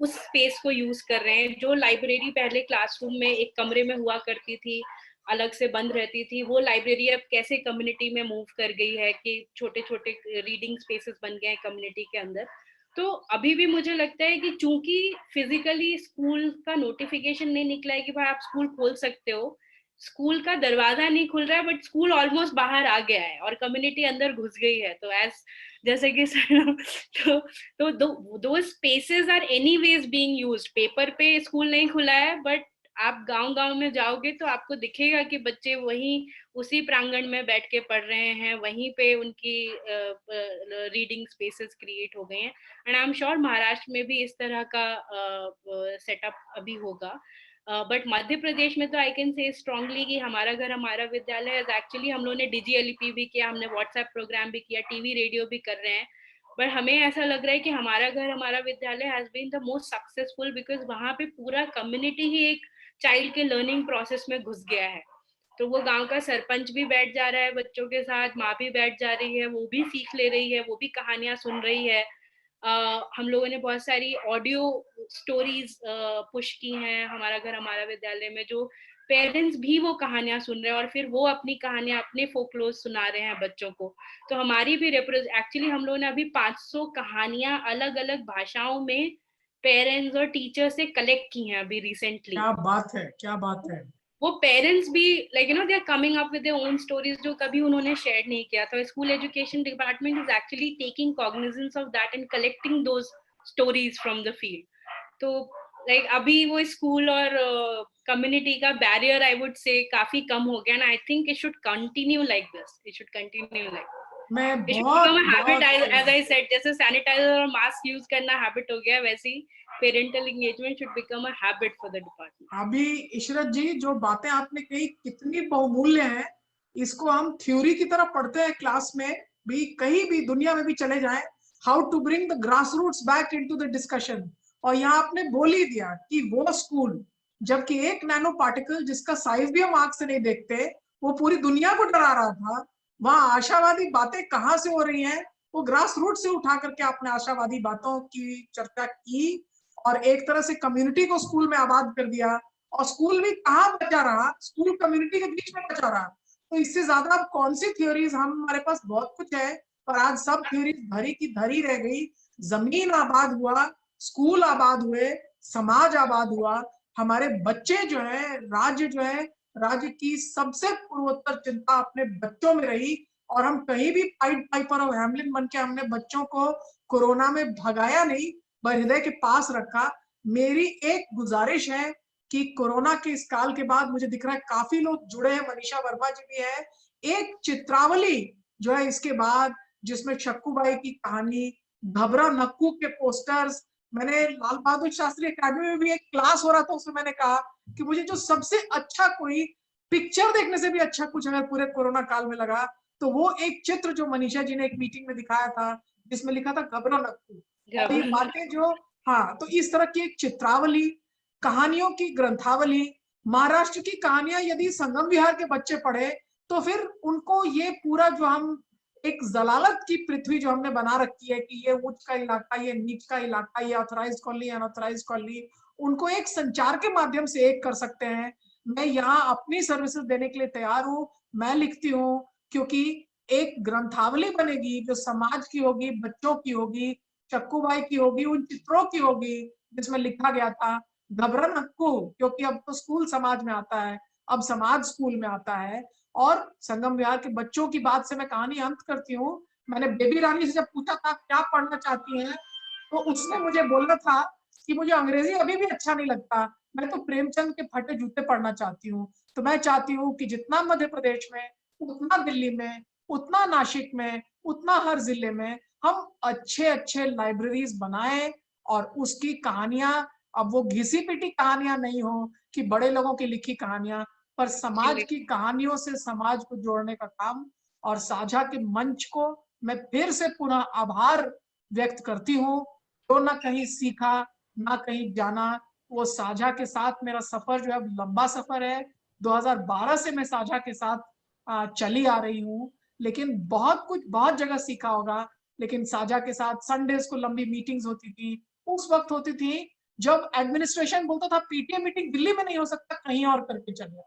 उस स्पेस को यूज कर रहे हैं। जो लाइब्रेरी पहले क्लासरूम में एक कमरे में हुआ करती थी, अलग से बंद रहती थी, वो लाइब्रेरी अब कैसे कम्युनिटी में मूव कर गई है कि छोटे छोटे रीडिंग स्पेसेस बन गए हैं कम्युनिटी के अंदर। तो अभी भी मुझे लगता है कि चूंकि फिजिकली स्कूल का नोटिफिकेशन नहीं निकला है कि भाई आप स्कूल खोल सकते हो, स्कूल का दरवाजा नहीं खुल रहा है, बट स्कूल ऑलमोस्ट बाहर आ गया है और कम्युनिटी अंदर घुस गई है। तो जैसे कि तो दो spaces are anyways being used. Paper पे स्कूल नहीं खुला है, बट आप गांव में जाओगे तो आपको दिखेगा कि बच्चे वहीं उसी प्रांगण में बैठ के पढ़ रहे हैं, वहीं पे उनकी रीडिंग स्पेसेस क्रिएट हो गए हैं। And I am sure Maharashtra में भी इस तरह का सेटअप अभी होगा। बट मध्य प्रदेश में तो आई कैन से स्ट्रांगली कि हमारा घर हमारा विद्यालय एक्चुअली हम लोगों ने DGLEP भी किया, हमने व्हाट्सएप प्रोग्राम भी किया, टीवी रेडियो भी कर रहे हैं। बट हमें ऐसा लग रहा है कि हमारा घर हमारा विद्यालय has been the most successful because वहां पे पूरा कम्युनिटी ही एक चाइल्ड के लर्निंग प्रोसेस में घुस गया है। तो वो गांव का सरपंच भी बैठ जा रहा है बच्चों के साथ, माँ भी बैठ जा रही है, वो भी सीख ले रही है, वो भी कहानियां सुन रही है। हम लोगों ने बहुत सारी ऑडियो स्टोरीज पुश की हैं हमारा घर हमारा विद्यालय में, जो पेरेंट्स भी वो कहानियां सुन रहे हैं और फिर वो अपनी कहानियां अपने फोकलोज सुना रहे हैं बच्चों को। तो हमारी भी एक्चुअली हम लोगों ने अभी 500 कहानियां अलग अलग भाषाओं में पेरेंट्स और टीचर से कलेक्ट की हैं अभी रिसेंटली। क्या बात है, क्या बात है। वो पेरेंट्स भी like they are coming up with their own stories जो कभी उन्होंने शेयर नहीं किया था। School education department is actually taking cognizance of that and collecting those stories from the field. तो लाइक अभी वो स्कूल और कम्युनिटी का बैरियर आई वुड से काफी कम हो गया, and I think it should continue like this, it should continue like मैं बहुत एज आई सेड, जैसे सैनिटाइजर और मास्क यूज करना हैबिट हो गया, वैसे ही parental engagement should become a habit for the department. अभी इशरत जी जो बातें आपने कही कितनी बहुमूल्य हैं, इसको हम थ्योरी की तरह पढ़ते हैं क्लास में भी, कहीं भी दुनिया में भी चले जाएं, how to bring the grass roots back into the discussion. और यहाँ आपने बोल ही दिया कि वो स्कूल, जबकि एक नैनो पार्टिकल जिसका साइज भी हम आंख से नहीं देखते, वो पूरी दुनिया को डरा रहा था, वहां आशावादी बातें कहाँ से हो रही हैं, वो ग्रास रूट से उठा करके आपने आशावादी बातों की चर्चा की और एक तरह से कम्युनिटी को स्कूल में आबाद कर दिया। और स्कूल भी कहाँ बचा रहा, स्कूल कम्युनिटी के बीच में बचा रहा। तो इससे ज्यादा अब कौन सी थ्योरीज, हमारे पास बहुत कुछ है पर आज सब थ्योरीज धरी की धरी रह गई। जमीन आबाद हुआ, स्कूल आबाद हुए, समाज आबाद हुआ, हमारे बच्चे जो है, राज्य जो है, राज्य की सबसे पूर्वोत्तर चिंता अपने बच्चों में रही। और हम कहीं भी पाइड पाइपर और हैमलिन बन के हमने बच्चों को कोरोना में भगाया नहीं, हृदय के पास रखा। मेरी एक गुजारिश है कि कोरोना के इस काल के बाद मुझे दिख रहा है काफी लोग जुड़े हैं, मनीषा वर्मा जी भी है, एक चित्रावली जो है इसके बाद, जिसमें शक्कूबाई की कहानी, घबरा नक्कू के पोस्टर्स, मैंने लाल बहादुर शास्त्री अकेडमी में भी एक क्लास हो रहा था, उसमें मैंने कहा कि मुझे जो सबसे अच्छा कोई पिक्चर देखने से भी अच्छा कुछ अगर पूरे कोरोना काल में लगा तो वो एक चित्र जो मनीषा जी ने एक मीटिंग में दिखाया था, जिसमें लिखा था घबरा नक्कू। और ये बातें जो, हाँ, तो इस तरह की एक चित्रावली, कहानियों की ग्रंथावली, महाराष्ट्र की कहानियां यदि संगम विहार के बच्चे पढ़े तो फिर उनको ये पूरा जो हम एक जलालत की पृथ्वी जो हमने बना रखी है कि ये ऊंच का इलाका, ये नीच का इलाका, ये ऑथराइज्ड कॉलोनी, अनऑथराइज्ड कॉलोनी, उनको एक संचार के माध्यम से एक कर सकते हैं। मैं यहाँ अपनी सर्विसेज देने के लिए तैयार हूँ। मैं लिखती हूँ क्योंकि एक ग्रंथावली बनेगी जो समाज की होगी, बच्चों की होगी, चक्कूबाई की होगी, उन चित्रों की होगी जिसमें लिखा गया था घबरन हक्कू, क्योंकि अब तो स्कूल समाज में आता है, अब समाज स्कूल में आता है। और संगम विहार के बच्चों की बात से मैं कहानी अंत करती हूँ। मैंने बेबी रानी से जब पूछा था क्या पढ़ना चाहती हैं, तो उसने मुझे बोला था कि मुझे अंग्रेजी अभी भी अच्छा नहीं लगता, मैं तो प्रेमचंद के फटे जूते पढ़ना चाहती हूँ। तो मैं चाहती हूँ कि जितना मध्य प्रदेश में, उतना दिल्ली में, उतना नासिक में, उतना हर जिले में हम अच्छे अच्छे लाइब्रेरीज बनाएं और उसकी कहानियां, अब वो घिसी पिटी कहानियां नहीं हो कि बड़े लोगों की लिखी कहानियां, पर समाज की कहानियों से समाज को जोड़ने का काम। और साझा के मंच को मैं फिर से पुनः आभार व्यक्त करती हूँ। जो ना कहीं सीखा ना कहीं जाना, वो साझा के साथ मेरा सफर जो है लंबा सफर है। 2012 से मैं साझा के साथ चली आ रही हूँ, लेकिन बहुत कुछ बहुत जगह सीखा होगा। लेकिन साझा के साथ संडेज को लंबी मीटिंग्स होती थी, उस वक्त होती थी जब एडमिनिस्ट्रेशन बोलता था पीटीए मीटिंग दिल्ली में नहीं हो सकता, कहीं और करके चले,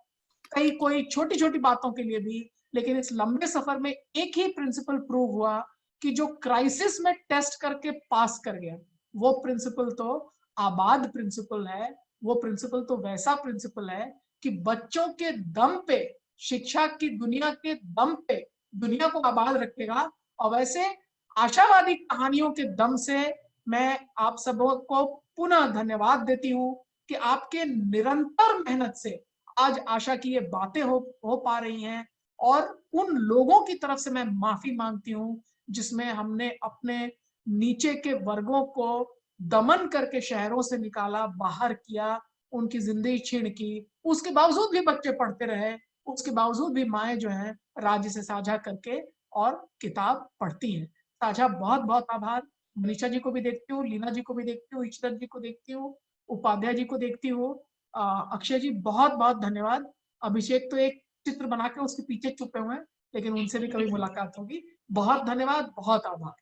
कहीं कोई छोटी छोटी बातों के लिए भी। लेकिन इस लंबे सफर में एक ही प्रिंसिपल प्रूव हुआ कि जो क्राइसिस में टेस्ट करके पास कर गया, वो प्रिंसिपल तो आबाद प्रिंसिपल है। वो प्रिंसिपल तो वैसा प्रिंसिपल है कि बच्चों के दम पे, शिक्षा की दुनिया के दम पे दुनिया को आबाद रखेगा। और वैसे आशावादी कहानियों के दम से मैं आप सबों को पुनः धन्यवाद देती हूँ कि आपके निरंतर मेहनत से आज आशा की ये बातें हो पा रही हैं। और उन लोगों की तरफ से मैं माफी मांगती हूँ जिसमें हमने अपने नीचे के वर्गों को दमन करके शहरों से निकाला, बाहर किया, उनकी जिंदगी छीन की। उसके बावजूद भी बच्चे पढ़ते रहे, उसके बावजूद भी माएँ जो हैं राज्य से साझा करके और किताब पढ़ती हैं। साझा बहुत बहुत आभार। मनीषा जी को भी देखती हूँ, लीना जी को भी देखती हूँ, इशरत जी को देखती हूँ, उपाध्याय जी को देखती हूँ। अक्षय जी बहुत बहुत धन्यवाद। अभिषेक तो एक चित्र बना के उसके पीछे छुपे हुए हैं, लेकिन उनसे भी कभी मुलाकात होगी। बहुत धन्यवाद, बहुत आभार।